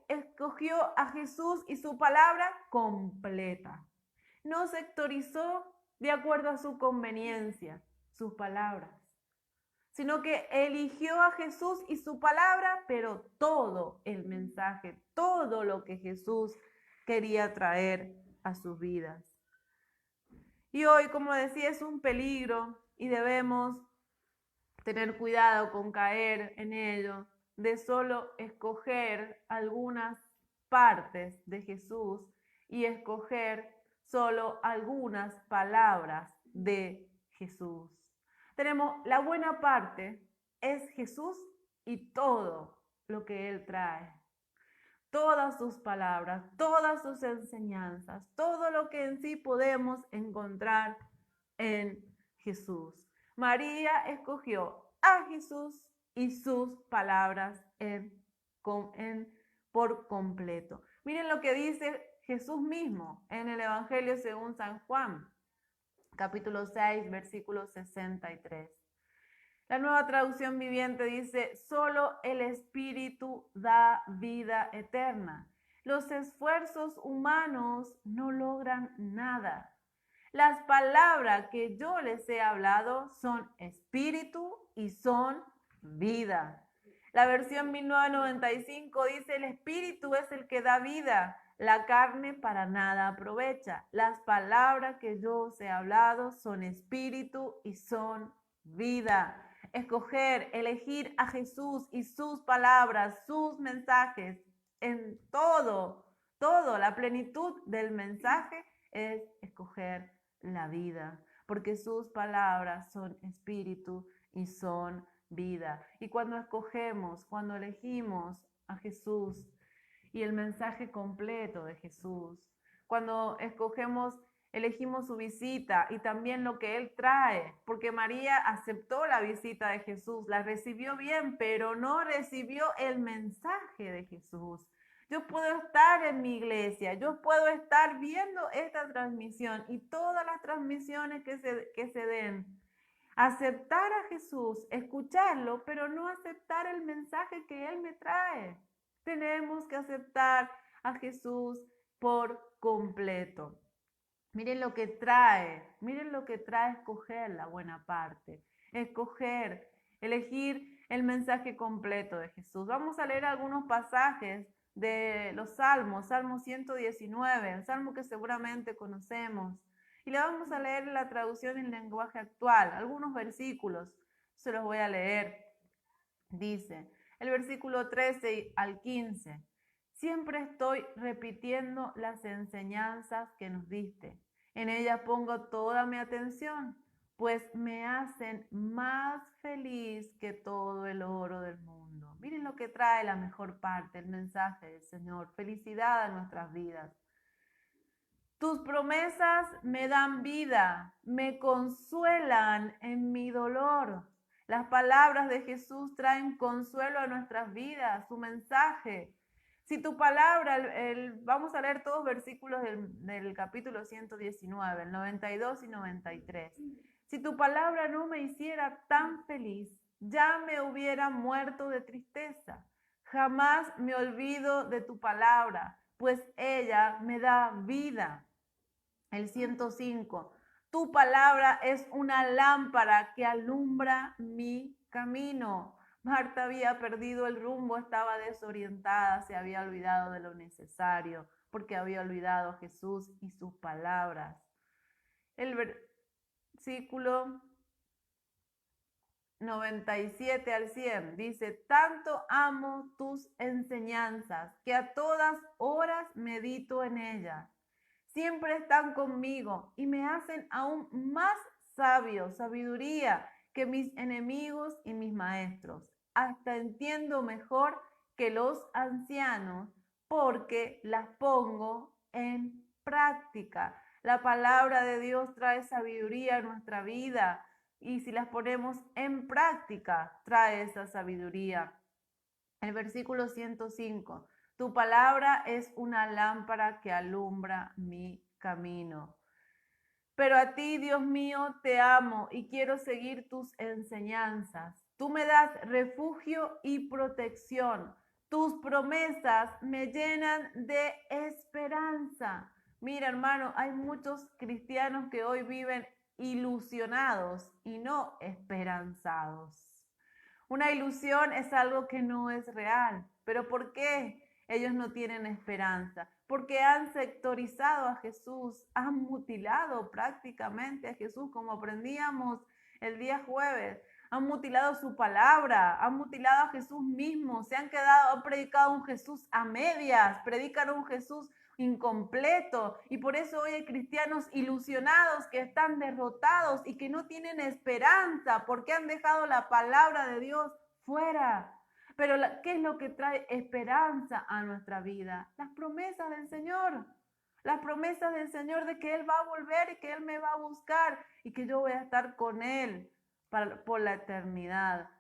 Speaker 1: escogió a Jesús y su palabra completa. No sectorizó de acuerdo a su conveniencia sus palabras, sino que eligió a Jesús y su palabra, pero todo el mensaje, todo lo que Jesús quería traer a sus vidas. Y hoy, como decía, es un peligro y debemos tener cuidado con caer en ello, de solo escoger algunas partes de Jesús y escoger solo algunas palabras de Jesús. Tenemos la buena parte, es Jesús y todo lo que Él trae. Todas sus palabras, todas sus enseñanzas, todo lo que en sí podemos encontrar en Jesús. María escogió a Jesús y sus palabras por completo. Miren lo que dice Jesús mismo en el Evangelio según San Juan, capítulo 6, versículo 63. La Nueva Traducción Viviente dice, solo el Espíritu da vida eterna. Los esfuerzos humanos no logran nada. Las palabras que yo les he hablado son espíritu y son vida. La versión 1995 dice, el espíritu es el que da vida, la carne para nada aprovecha. Las palabras que yo os he hablado son espíritu y son vida. Escoger, elegir a Jesús y sus palabras, sus mensajes, en todo, la plenitud del mensaje es escoger la vida, porque sus palabras son espíritu y son vida. Y cuando escogemos, cuando elegimos a Jesús y el mensaje completo de Jesús, cuando elegimos su visita y también lo que Él trae, porque María aceptó la visita de Jesús, la recibió bien, pero no recibió el mensaje de Jesús. Yo puedo estar en mi iglesia, yo puedo estar viendo esta transmisión y todas las transmisiones que se den. Aceptar a Jesús, escucharlo, pero no aceptar el mensaje que Él me trae. Tenemos que aceptar a Jesús por completo. Miren lo que trae escoger la buena parte, elegir el mensaje completo de Jesús. Vamos a leer algunos pasajes de los Salmos, Salmo 119, el Salmo que seguramente conocemos. Y le vamos a leer la traducción en lenguaje actual, algunos versículos, se los voy a leer. Dice el versículo 13 al 15, siempre estoy repitiendo las enseñanzas que nos diste. En ellas pongo toda mi atención, pues me hacen más feliz que todo el oro del mundo. Miren lo que trae la mejor parte, el mensaje del Señor. Felicidad a nuestras vidas. Tus promesas me dan vida, me consuelan en mi dolor. Las palabras de Jesús traen consuelo a nuestras vidas, su mensaje. Si tu palabra, vamos a leer todos versículos del capítulo 119, el 92 y 93. Si tu palabra no me hiciera tan feliz, ya me hubiera muerto de tristeza. Jamás me olvido de tu palabra, pues ella me da vida. El 105, tu palabra es una lámpara que alumbra mi camino. Marta había perdido el rumbo, estaba desorientada, se había olvidado de lo necesario, porque había olvidado a Jesús y sus palabras. El versículo 97 al 100 dice, tanto amo tus enseñanzas, que a todas horas medito en ellas. Siempre están conmigo y me hacen aún más sabio, sabiduría que mis enemigos y mis maestros. Hasta entiendo mejor que los ancianos porque las pongo en práctica. La palabra de Dios trae sabiduría a nuestra vida y si las ponemos en práctica, trae esa sabiduría. El versículo 105. Tu palabra es una lámpara que alumbra mi camino. Pero a ti, Dios mío, te amo y quiero seguir tus enseñanzas. Tú me das refugio y protección. Tus promesas me llenan de esperanza. Mira, hermano, hay muchos cristianos que hoy viven ilusionados y no esperanzados. Una ilusión es algo que no es real. ¿Pero por qué ellos no tienen esperanza? Porque han sectorizado a Jesús, han mutilado prácticamente a Jesús, como aprendíamos el día jueves. Han mutilado su palabra, han mutilado a Jesús mismo, se han predicado un Jesús a medias, predican un Jesús incompleto, y por eso hoy hay cristianos ilusionados que están derrotados y que no tienen esperanza porque han dejado la palabra de Dios fuera. Pero ¿qué es lo que trae esperanza a nuestra vida? Las promesas del Señor. Las promesas del Señor de que Él va a volver y que Él me va a buscar y que yo voy a estar con Él por la eternidad.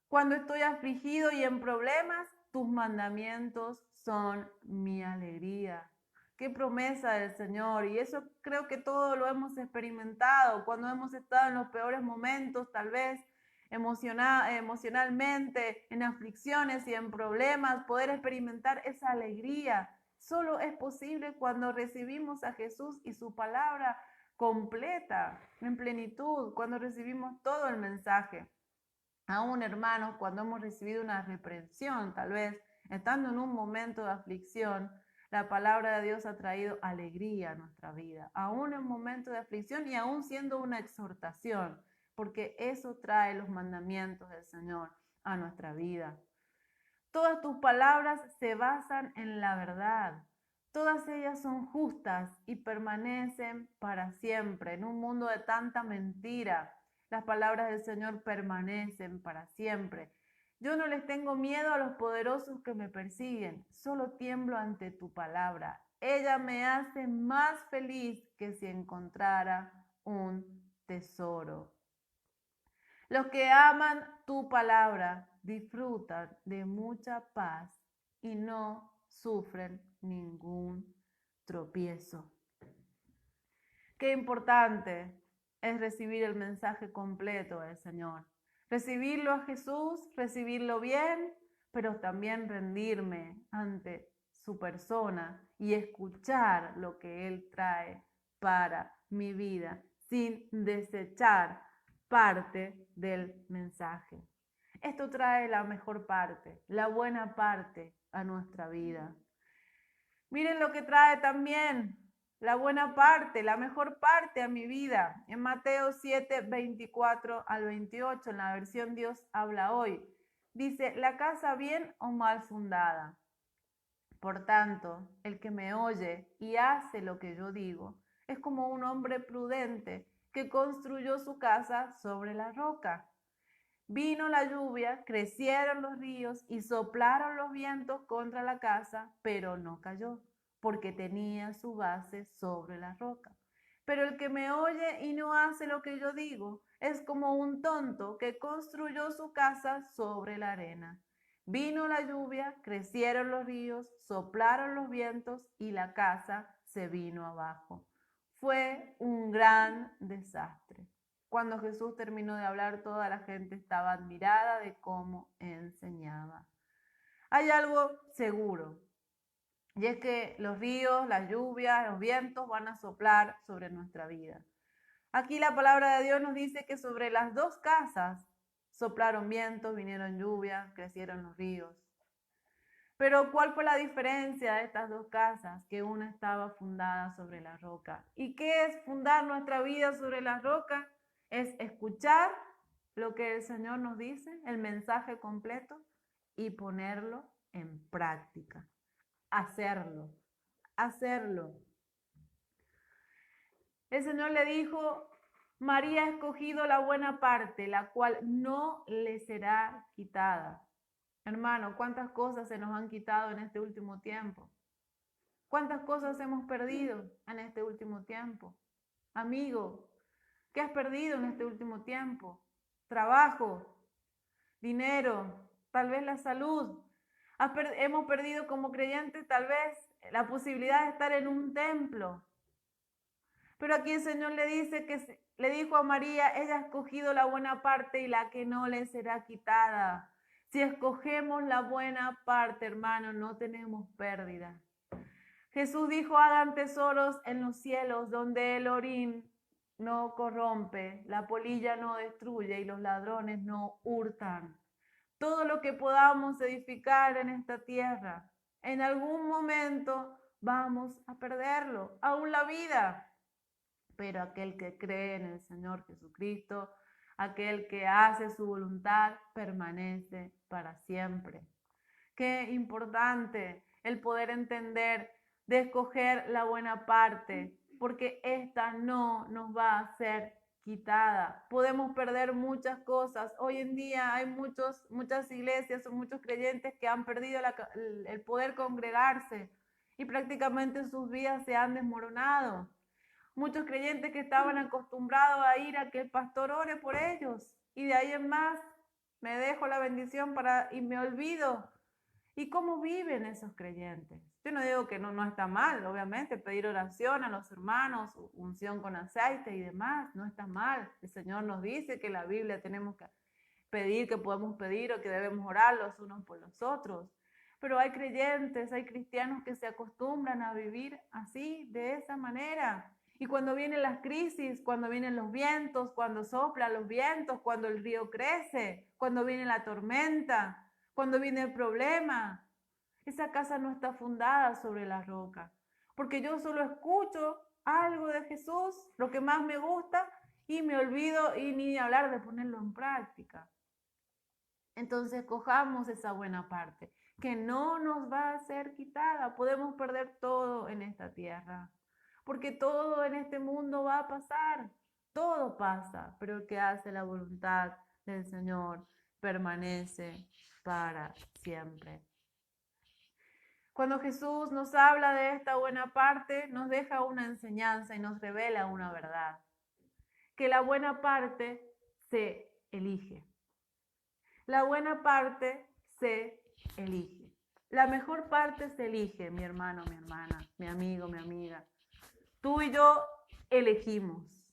Speaker 1: Cuando estoy afligido y en problemas, tus mandamientos son mi alegría. Qué promesa del Señor. Y eso creo que todo lo hemos experimentado cuando hemos estado en los peores momentos, tal vez emocionalmente, en aflicciones y en problemas, poder experimentar esa alegría. Solo es posible cuando recibimos a Jesús y su palabra completa, en plenitud, cuando recibimos todo el mensaje. Aún, hermanos, cuando hemos recibido una reprensión, tal vez estando en un momento de aflicción, la palabra de Dios ha traído alegría a nuestra vida, aún en momentos de aflicción y aún siendo una exhortación, porque eso trae los mandamientos del Señor a nuestra vida. Todas tus palabras se basan en la verdad. Todas ellas son justas y permanecen para siempre. En un mundo de tanta mentira, las palabras del Señor permanecen para siempre. Yo no les tengo miedo a los poderosos que me persiguen, solo tiemblo ante tu palabra. Ella me hace más feliz que si encontrara un tesoro. Los que aman tu palabra disfrutan de mucha paz y no sufren ningún tropiezo. Qué importante es recibir el mensaje completo del Señor. Recibirlo a Jesús, recibirlo bien, pero también rendirme ante su persona y escuchar lo que Él trae para mi vida, sin desechar parte del mensaje. Esto trae la mejor parte, la buena parte a nuestra vida. Miren lo que trae también la buena parte, la mejor parte a mi vida. En Mateo 7, 24 al 28, en la versión Dios habla hoy, Dice, la casa bien o mal fundada. Por tanto, el que me oye y hace lo que yo digo, es como un hombre prudente que construyó su casa sobre la roca. Vino la lluvia, crecieron los ríos y soplaron los vientos contra la casa, pero no cayó, porque tenía su base sobre la roca. Pero el que me oye y no hace lo que yo digo, es como un tonto que construyó su casa sobre la arena. Vino la lluvia, crecieron los ríos, soplaron los vientos y la casa se vino abajo. Fue un gran desastre. Cuando Jesús terminó de hablar, toda la gente estaba admirada de cómo enseñaba. Hay algo seguro, y es que los ríos, las lluvias, los vientos van a soplar sobre nuestra vida. Aquí la palabra de Dios nos dice que sobre las dos casas soplaron vientos, vinieron lluvias, crecieron los ríos. Pero ¿cuál fue la diferencia de estas dos casas? Que una estaba fundada sobre la roca. ¿Y qué es fundar nuestra vida sobre la roca? Es escuchar lo que el Señor nos dice, el mensaje completo, y ponerlo en práctica. Hacerlo. El Señor le dijo, María ha escogido la buena parte, la cual no le será quitada. Hermano, ¿cuántas cosas se nos han quitado en este último tiempo? ¿Cuántas cosas hemos perdido en este último tiempo? Amigo, ¿qué has perdido en este último tiempo? Trabajo, dinero, tal vez la salud. Hemos perdido como creyentes tal vez la posibilidad de estar en un templo. Pero aquí el Señor le dice que le dijo a María, ella ha escogido la buena parte y la que no le será quitada. Si escogemos la buena parte, hermano, no tenemos pérdida. Jesús dijo, hagan tesoros en los cielos, donde el orín no corrompe, la polilla no destruye y los ladrones no hurtan. Todo lo que podamos edificar en esta tierra, en algún momento vamos a perderlo, aún la vida. Pero aquel que cree en el Señor Jesucristo, aquel que hace su voluntad, permanece para siempre. Qué importante el poder entender de escoger la buena parte, porque esta no nos va a ser quitada. Podemos perder muchas cosas. Hoy en día hay muchas iglesias o muchos creyentes que han perdido el poder congregarse y prácticamente sus vidas se han desmoronado. Muchos creyentes que estaban acostumbrados a ir a que el pastor ore por ellos y de ahí en más me dejo la bendición y me olvido. ¿Y cómo viven esos creyentes? Yo no digo que no está mal, obviamente, pedir oración a los hermanos, unción con aceite y demás, no está mal. El Señor nos dice que en la Biblia tenemos que pedir, que podemos pedir o que debemos orar los unos por los otros. Pero hay creyentes, hay cristianos que se acostumbran a vivir así, de esa manera. Y cuando vienen las crisis, cuando vienen los vientos, cuando soplan los vientos, cuando el río crece, cuando viene la tormenta, cuando viene el problema, esa casa no está fundada sobre la roca. Porque yo solo escucho algo de Jesús, lo que más me gusta, y me olvido y ni hablar de ponerlo en práctica. Entonces cojamos esa buena parte, que no nos va a ser quitada. Podemos perder todo en esta tierra, porque todo en este mundo va a pasar, todo pasa, pero el que hace la voluntad del Señor permanece para siempre. Cuando Jesús nos habla de esta buena parte, nos deja una enseñanza y nos revela una verdad, que la buena parte se elige. La buena parte se elige. La mejor parte se elige, mi hermano, mi hermana, mi amigo, mi amiga. Tú y yo elegimos.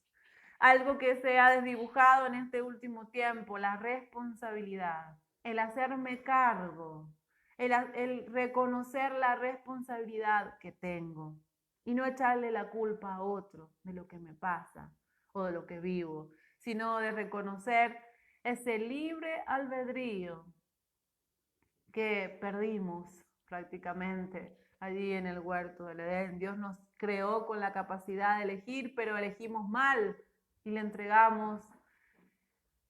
Speaker 1: Algo que se ha desdibujado en este último tiempo, la responsabilidad, el hacerme cargo, el reconocer la responsabilidad que tengo y no echarle la culpa a otro de lo que me pasa o de lo que vivo, sino de reconocer ese libre albedrío que perdimos prácticamente allí en el huerto del Edén. Dios nos creó con la capacidad de elegir, pero elegimos mal y le entregamos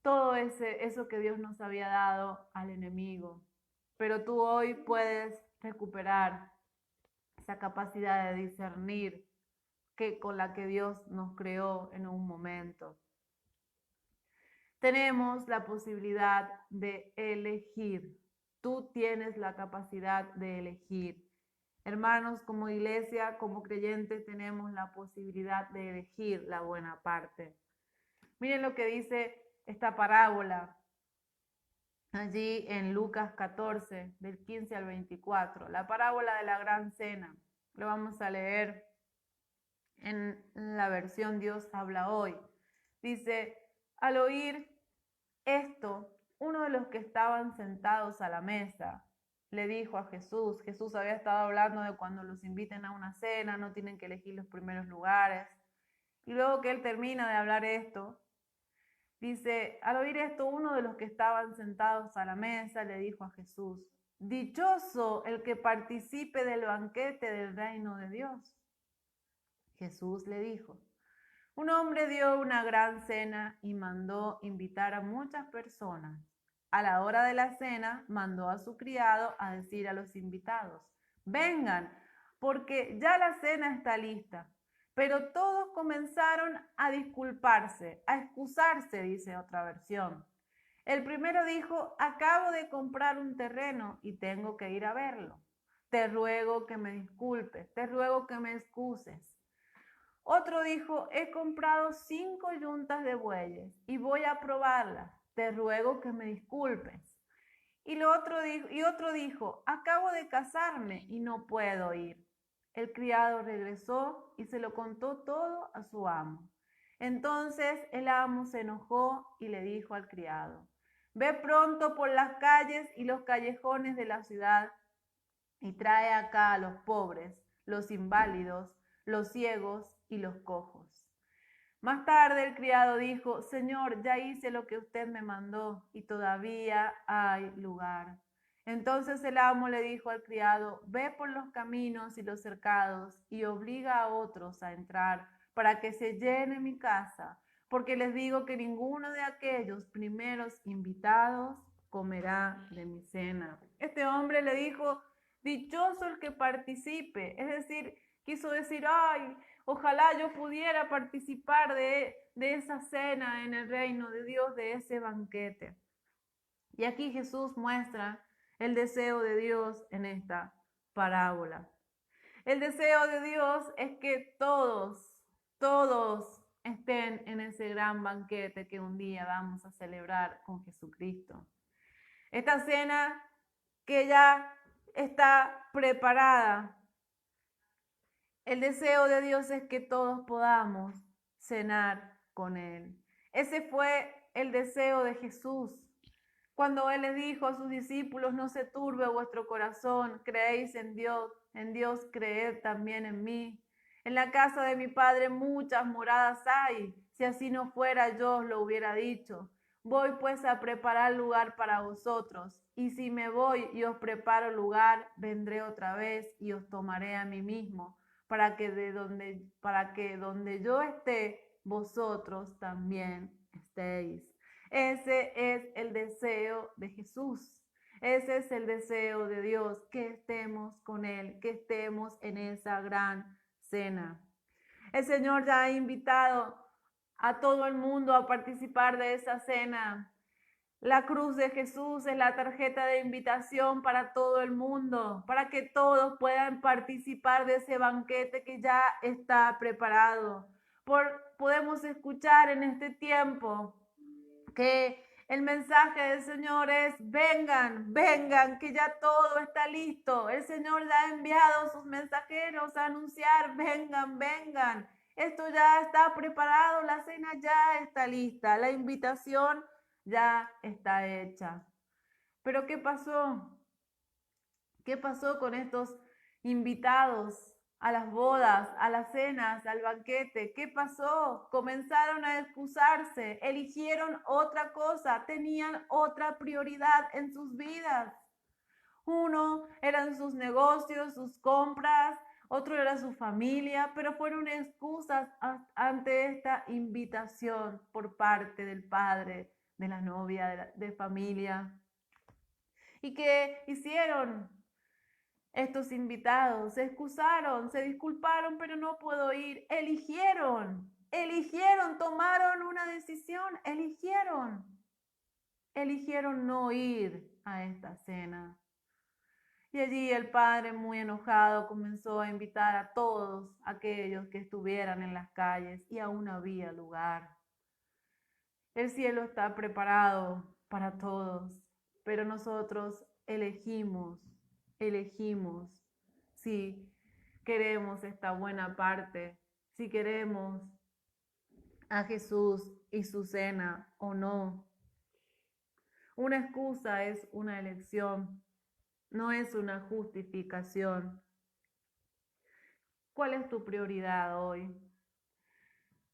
Speaker 1: todo eso que Dios nos había dado al enemigo. Pero tú hoy puedes recuperar esa capacidad de discernir con la que Dios nos creó en un momento. Tenemos la posibilidad de elegir. Tú tienes la capacidad de elegir. Hermanos, como iglesia, como creyentes, tenemos la posibilidad de elegir la buena parte. Miren lo que dice esta parábola allí en Lucas 14, del 15 al 24, la parábola de la gran cena. Lo vamos a leer en la versión Dios habla hoy. Dice, al oír esto, uno de los que estaban sentados a la mesa le dijo a Jesús, Jesús había estado hablando de cuando los inviten a una cena, no tienen que elegir los primeros lugares. Y luego que él termina de hablar esto, dice, al oír esto, uno de los que estaban sentados a la mesa le dijo a Jesús, dichoso el que participe del banquete del reino de Dios. Jesús le dijo, un hombre dio una gran cena y mandó invitar a muchas personas. A la hora de la cena, mandó a su criado a decir a los invitados, vengan, porque ya la cena está lista. Pero todos comenzaron a disculparse, a excusarse, dice otra versión. El primero dijo, acabo de comprar un terreno y tengo que ir a verlo. Te ruego que me disculpes, te ruego que me excuses. Otro dijo, he comprado 5 yuntas de bueyes y voy a probarlas. Te ruego que me disculpes. Y otro dijo, acabo de casarme y no puedo ir. El criado regresó y se lo contó todo a su amo. Entonces el amo se enojó y le dijo al criado, ve pronto por las calles y los callejones de la ciudad y trae acá a los pobres, los inválidos, los ciegos y los cojos. Más tarde el criado dijo, Señor, ya hice lo que usted me mandó y todavía hay lugar. Entonces el amo le dijo al criado, ve por los caminos y los cercados y obliga a otros a entrar para que se llene mi casa, porque les digo que ninguno de aquellos primeros invitados comerá de mi cena. Este hombre le dijo, dichoso el que participe, es decir, quiso decir, ay, ojalá yo pudiera participar de esa cena en el reino de Dios, de ese banquete. Y aquí Jesús muestra el deseo de Dios en esta parábola. El deseo de Dios es que todos estén en ese gran banquete que un día vamos a celebrar con Jesucristo. Esta cena que ya está preparada. El deseo de Dios es que todos podamos cenar con Él. Ese fue el deseo de Jesús. Cuando Él le dijo a sus discípulos, no se turbe vuestro corazón, creéis en Dios creed también en mí. En la casa de mi Padre muchas moradas hay, si así no fuera yo os lo hubiera dicho. Voy pues a preparar lugar para vosotros, y si me voy y os preparo lugar, vendré otra vez y os tomaré a mí mismo, para que donde yo esté, vosotros también estéis. Ese es el deseo de Jesús. Ese es el deseo de Dios, que estemos con Él, que estemos en esa gran cena. El Señor ya ha invitado a todo el mundo a participar de esa cena. La cruz de Jesús es la tarjeta de invitación para todo el mundo, para que todos puedan participar de ese banquete que ya está preparado. Podemos escuchar en este tiempo que el mensaje del Señor es, vengan, vengan, que ya todo está listo. El Señor ya ha enviado a sus mensajeros a anunciar, vengan, vengan. Esto ya está preparado, la cena ya está lista, la invitación ya está hecha. Pero ¿qué pasó? ¿Qué pasó con estos invitados a las bodas, a las cenas, al banquete? ¿Qué pasó? Comenzaron a excusarse, eligieron otra cosa, tenían otra prioridad en sus vidas. Uno eran sus negocios, sus compras, otro era su familia, pero fueron excusas ante esta invitación por parte del Padre, de la novia, de familia. ¿Y qué hicieron estos invitados? Se excusaron, se disculparon, pero no puedo ir. Eligieron, tomaron una decisión, eligieron no ir a esta cena. Y allí el padre, muy enojado, comenzó a invitar a todos aquellos que estuvieran en las calles y aún había lugar. El cielo está preparado para todos, pero nosotros elegimos si queremos esta buena parte, si queremos a Jesús y su cena o no. Una excusa es una elección, no es una justificación. ¿Cuál es tu prioridad hoy?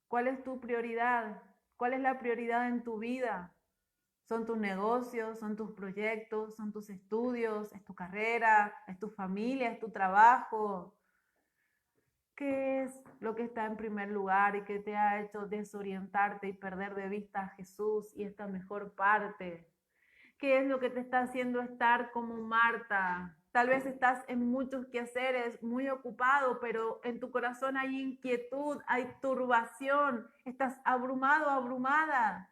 Speaker 1: ¿Cuál es tu prioridad? ¿Cuál es la prioridad en tu vida? ¿Son tus negocios? ¿Son tus proyectos? ¿Son tus estudios? ¿Es tu carrera? ¿Es tu familia? ¿Es tu trabajo? ¿Qué es lo que está en primer lugar y que te ha hecho desorientarte y perder de vista a Jesús y esta mejor parte? ¿Qué es lo que te está haciendo estar como Marta? Tal vez estás en muchos quehaceres, muy ocupado, pero en tu corazón hay inquietud, hay turbación, estás abrumado, abrumada,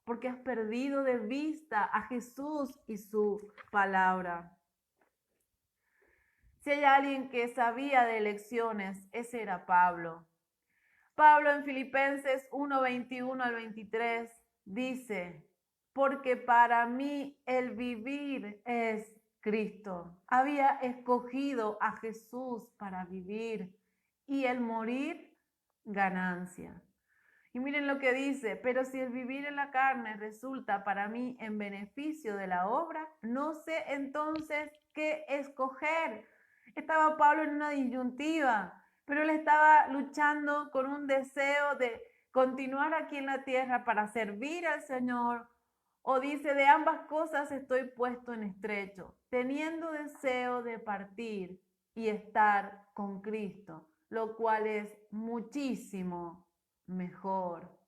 Speaker 1: porque has perdido de vista a Jesús y su palabra. Si hay alguien que sabía de elecciones, ese era Pablo. Pablo en Filipenses 1:21 al 23 dice: porque para mí el vivir es Cristo. Había escogido a Jesús para vivir y el morir ganancia. Y miren lo que dice: pero si el vivir en la carne resulta para mí en beneficio de la obra, no sé entonces qué escoger. Estaba Pablo en una disyuntiva, pero él estaba luchando con un deseo de continuar aquí en la tierra para servir al Señor. O dice: de ambas cosas estoy puesto en estrecho, teniendo deseo de partir y estar con Cristo, lo cual es muchísimo mejor.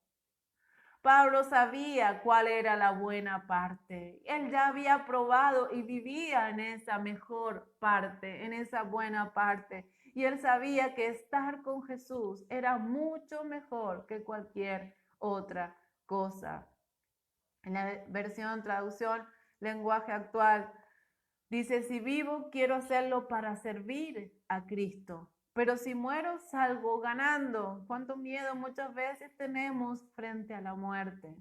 Speaker 1: Pablo sabía cuál era la buena parte. Él ya había probado y vivía en esa mejor parte, en esa buena parte. Y él sabía que estar con Jesús era mucho mejor que cualquier otra cosa. En la traducción, lenguaje actual, dice: si vivo, quiero hacerlo para servir a Cristo. Pero si muero, salgo ganando. ¿Cuánto miedo muchas veces tenemos frente a la muerte?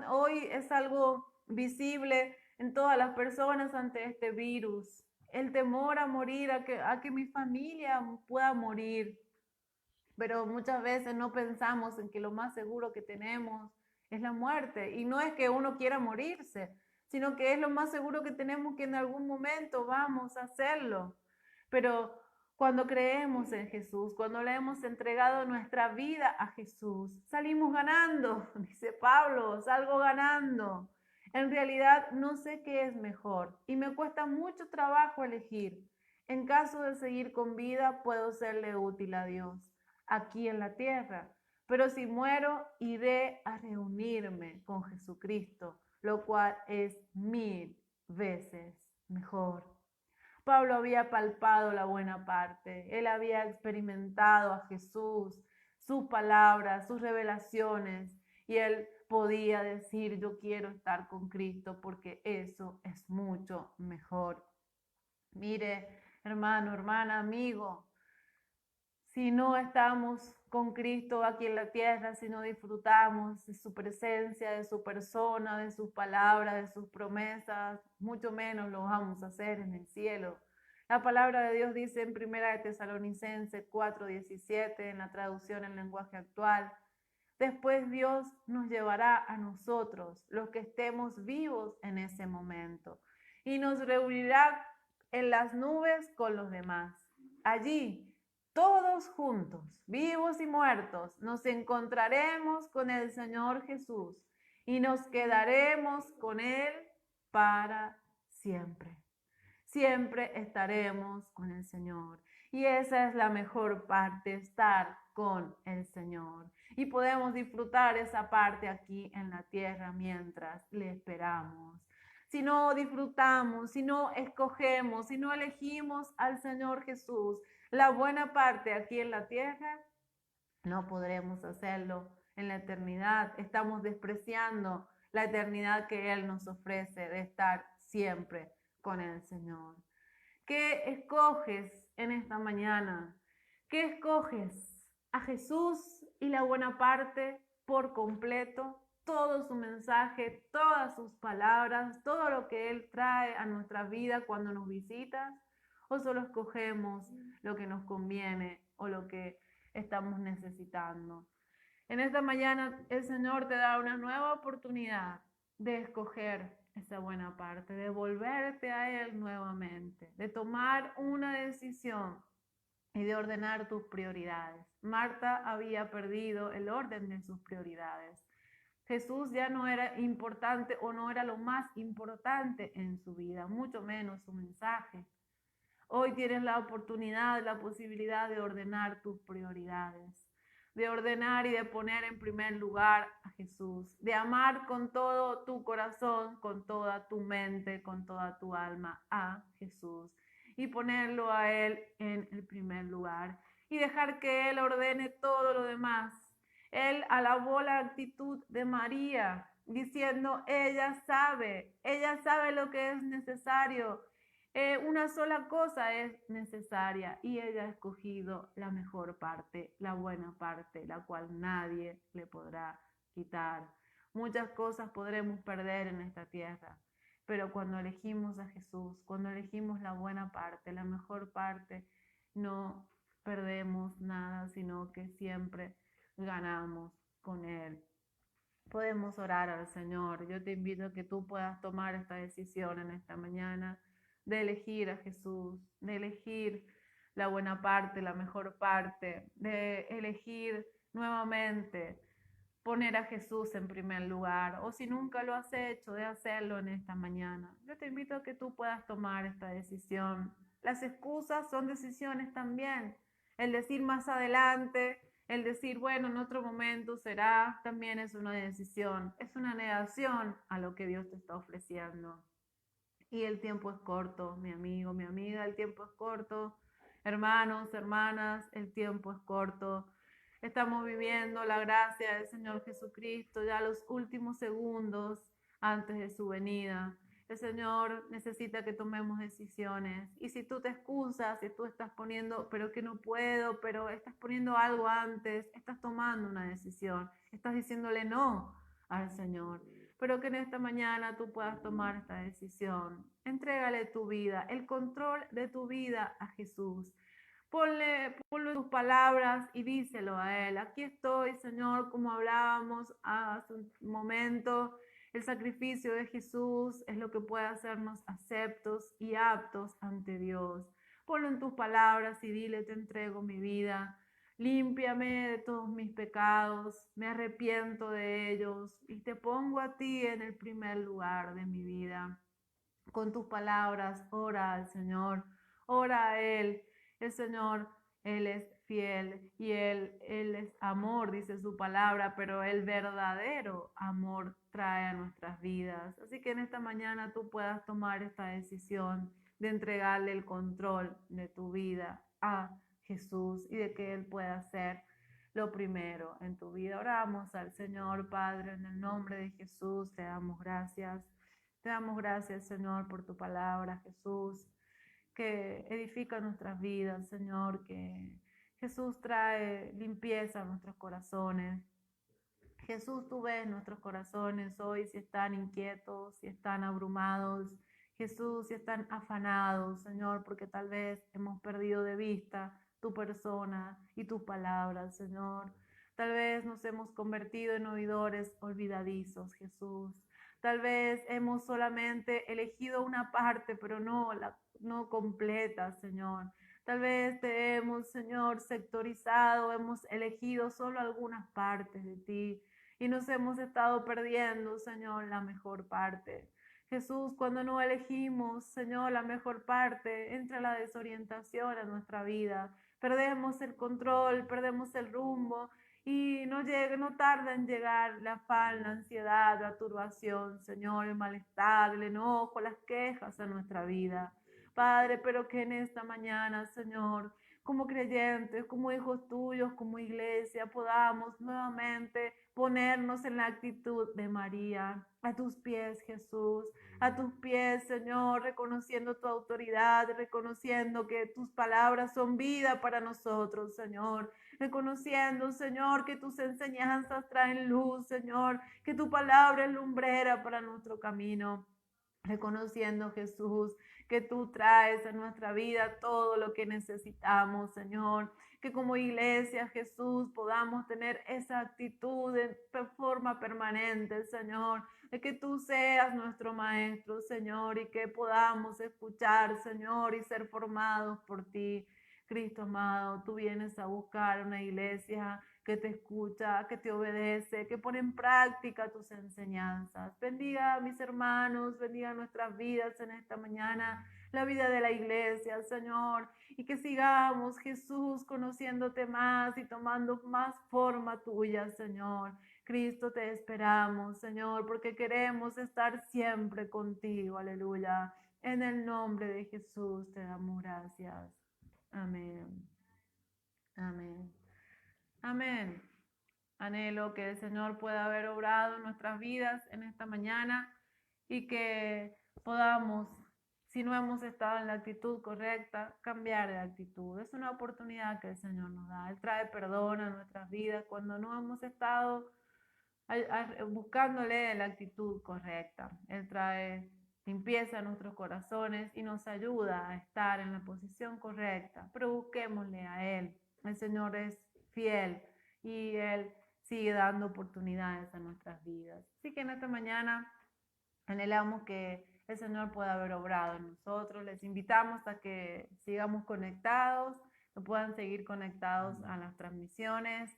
Speaker 1: Hoy es algo visible en todas las personas ante este virus. El temor a morir, a que mi familia pueda morir. Pero muchas veces no pensamos en que lo más seguro que tenemos es la muerte. Y no es que uno quiera morirse, sino que es lo más seguro que tenemos, que en algún momento vamos a hacerlo. Pero cuando creemos en Jesús, cuando le hemos entregado nuestra vida a Jesús, salimos ganando, dice Pablo, salgo ganando. En realidad no sé qué es mejor y me cuesta mucho trabajo elegir. En caso de seguir con vida, puedo serle útil a Dios aquí en la tierra, pero si muero, iré a reunirme con Jesucristo, lo cual es 1000 veces mejor. Pablo había palpado la buena parte, él había experimentado a Jesús, sus palabras, sus revelaciones, y él podía decir: yo quiero estar con Cristo porque eso es mucho mejor. Mire, hermano, hermana, amigo, si no estamos con Cristo aquí en la tierra, si no disfrutamos de su presencia, de su persona, de sus palabras, de sus promesas, mucho menos lo vamos a hacer en el cielo. La palabra de Dios dice en 1 Tesalonicenses 4:17, en la traducción en lenguaje actual: después Dios nos llevará a nosotros, los que estemos vivos en ese momento, y nos reunirá en las nubes con los demás. Allí, todos juntos, vivos y muertos, nos encontraremos con el Señor Jesús y nos quedaremos con Él para siempre. Siempre estaremos con el Señor. Y esa es la mejor parte, estar con el Señor. Y podemos disfrutar esa parte aquí en la tierra mientras le esperamos. Si no disfrutamos, si no escogemos, si no elegimos al Señor Jesús, la buena parte aquí en la tierra, no podremos hacerlo en la eternidad. Estamos despreciando la eternidad que Él nos ofrece de estar siempre con el Señor. ¿Qué escoges en esta mañana? ¿Qué escoges? ¿A Jesús y la buena parte por completo? Todo su mensaje, todas sus palabras, todo lo que Él trae a nuestra vida cuando nos visitas, o solo escogemos lo que nos conviene o lo que estamos necesitando. En esta mañana el Señor te da una nueva oportunidad de escoger esa buena parte, de volverte a Él nuevamente, de tomar una decisión y de ordenar tus prioridades. Marta había perdido el orden de sus prioridades. Jesús ya no era importante o no era lo más importante en su vida, mucho menos su mensaje. Hoy tienes la oportunidad, la posibilidad de ordenar tus prioridades, de ordenar y de poner en primer lugar a Jesús, de amar con todo tu corazón, con toda tu mente, con toda tu alma a Jesús y ponerlo a Él en el primer lugar y dejar que Él ordene todo lo demás. Él alabó la actitud de María diciendo, ella sabe lo que es necesario. Una sola cosa es necesaria y ella ha escogido la mejor parte, la buena parte, la cual nadie le podrá quitar. Muchas cosas podremos perder en esta tierra, pero cuando elegimos a Jesús, cuando elegimos la buena parte, la mejor parte, no perdemos nada, sino que siempre ganamos con Él. Podemos orar al Señor. Yo te invito a que tú puedas tomar esta decisión en esta mañana de elegir a Jesús, de elegir la buena parte, la mejor parte, de elegir nuevamente poner a Jesús en primer lugar, o si nunca lo has hecho, de hacerlo en esta mañana. Yo te invito a que tú puedas tomar esta decisión. Las excusas son decisiones también. El decir más adelante, el decir, bueno, en otro momento será, también es una decisión, es una negación a lo que Dios te está ofreciendo. Y el tiempo es corto, mi amigo, mi amiga, el tiempo es corto. Hermanos, hermanas, el tiempo es corto. Estamos viviendo la gracia del Señor Jesucristo ya los últimos segundos antes de su venida. El Señor necesita que tomemos decisiones. Y si tú te excusas, si tú estás poniendo, pero que no puedo, pero estás poniendo algo antes, estás tomando una decisión. Estás diciéndole no al Señor. Pero que en esta mañana tú puedas tomar esta decisión. Entrégale tu vida, el control de tu vida a Jesús. Ponle tus palabras y díselo a Él. Aquí estoy, Señor, como hablábamos hace un momento. El sacrificio de Jesús es lo que puede hacernos aceptos y aptos ante Dios. Ponlo en tus palabras y dile, te entrego mi vida. Límpiame de todos mis pecados, me arrepiento de ellos y te pongo a ti en el primer lugar de mi vida. Con tus palabras, ora al Señor, ora a Él. El Señor, Él es fiel y Él es amor, dice su palabra, pero el verdadero amor trae a nuestras vidas. Así que en esta mañana tú puedas tomar esta decisión de entregarle el control de tu vida a Jesús y de que Él pueda ser lo primero en tu vida. Oramos al Señor, Padre, en el nombre de Jesús, te damos gracias. Te damos gracias, Señor, por tu palabra, Jesús, que edifica nuestras vidas, Señor, que Jesús trae limpieza a nuestros corazones. Jesús, tú ves nuestros corazones hoy si están inquietos, si están abrumados. Jesús, si están afanados, Señor, porque tal vez hemos perdido de vista tu persona y tus palabras, Señor. Tal vez nos hemos convertido en oidores olvidadizos, Jesús. Tal vez hemos solamente elegido una parte, pero no completa, Señor. Tal vez te hemos, Señor, sectorizado, hemos elegido solo algunas partes de ti y nos hemos estado perdiendo, Señor, la mejor parte. Jesús, cuando no elegimos, Señor, la mejor parte, entra la desorientación a nuestra vida. Perdemos el control, perdemos el rumbo y no tarda en llegar la afán, la ansiedad, la turbación, Señor, el malestar, el enojo, las quejas a nuestra vida. Padre, pero que en esta mañana, Señor, como creyentes, como hijos tuyos, como iglesia, podamos nuevamente ponernos en la actitud de María, a tus pies, Jesús, a tus pies, Señor, reconociendo tu autoridad, reconociendo que tus palabras son vida para nosotros, Señor, reconociendo, Señor, que tus enseñanzas traen luz, Señor, que tu palabra es lumbrera para nuestro camino. Reconociendo, Jesús, que tú traes a nuestra vida todo lo que necesitamos, Señor. Que como iglesia, Jesús, podamos tener esa actitud de forma permanente, Señor. De que tú seas nuestro Maestro, Señor, y que podamos escuchar, Señor, y ser formados por ti. Cristo amado, tú vienes a buscar una iglesia que te escucha, que te obedece, que pone en práctica tus enseñanzas. Bendiga a mis hermanos, bendiga nuestras vidas en esta mañana, la vida de la iglesia, Señor, y que sigamos, Jesús, conociéndote más y tomando más forma tuya, Señor. Cristo, te esperamos, Señor, porque queremos estar siempre contigo, aleluya. En el nombre de Jesús te damos gracias. Amén. Amén. Amén. Anhelo que el Señor pueda haber obrado en nuestras vidas en esta mañana y que podamos, si no hemos estado en la actitud correcta, cambiar de actitud. Es una oportunidad que el Señor nos da. Él trae perdón a nuestras vidas cuando no hemos estado buscándole la actitud correcta. Él trae limpieza a nuestros corazones y nos ayuda a estar en la posición correcta. Pero busquémosle a Él. El Señor es fiel y Él sigue dando oportunidades a nuestras vidas. Así que en esta mañana anhelamos que el Señor pueda haber obrado en nosotros. Les invitamos a que sigamos conectados, que puedan seguir conectados a las transmisiones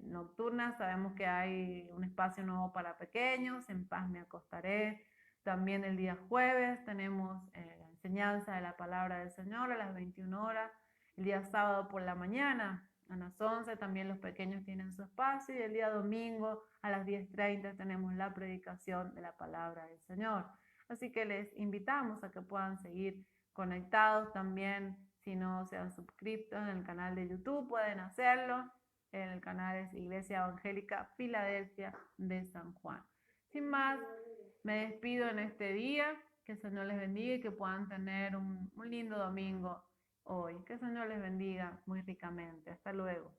Speaker 1: nocturnas. Sabemos que hay un espacio nuevo para pequeños, en paz me acostaré. También el día jueves tenemos la enseñanza de la palabra del Señor a las 21 horas. El día sábado por la mañana a las 11 también los pequeños tienen su espacio y el día domingo a las 10:30 tenemos la predicación de la palabra del Señor. Así que les invitamos a que puedan seguir conectados también. Si no se han suscrito en el canal de YouTube, pueden hacerlo. El canal es Iglesia Evangélica Filadelfia de San Juan. Sin más, me despido en este día. Que el Señor les bendiga y que puedan tener un lindo domingo hoy. Que el Señor les bendiga muy ricamente. Hasta luego.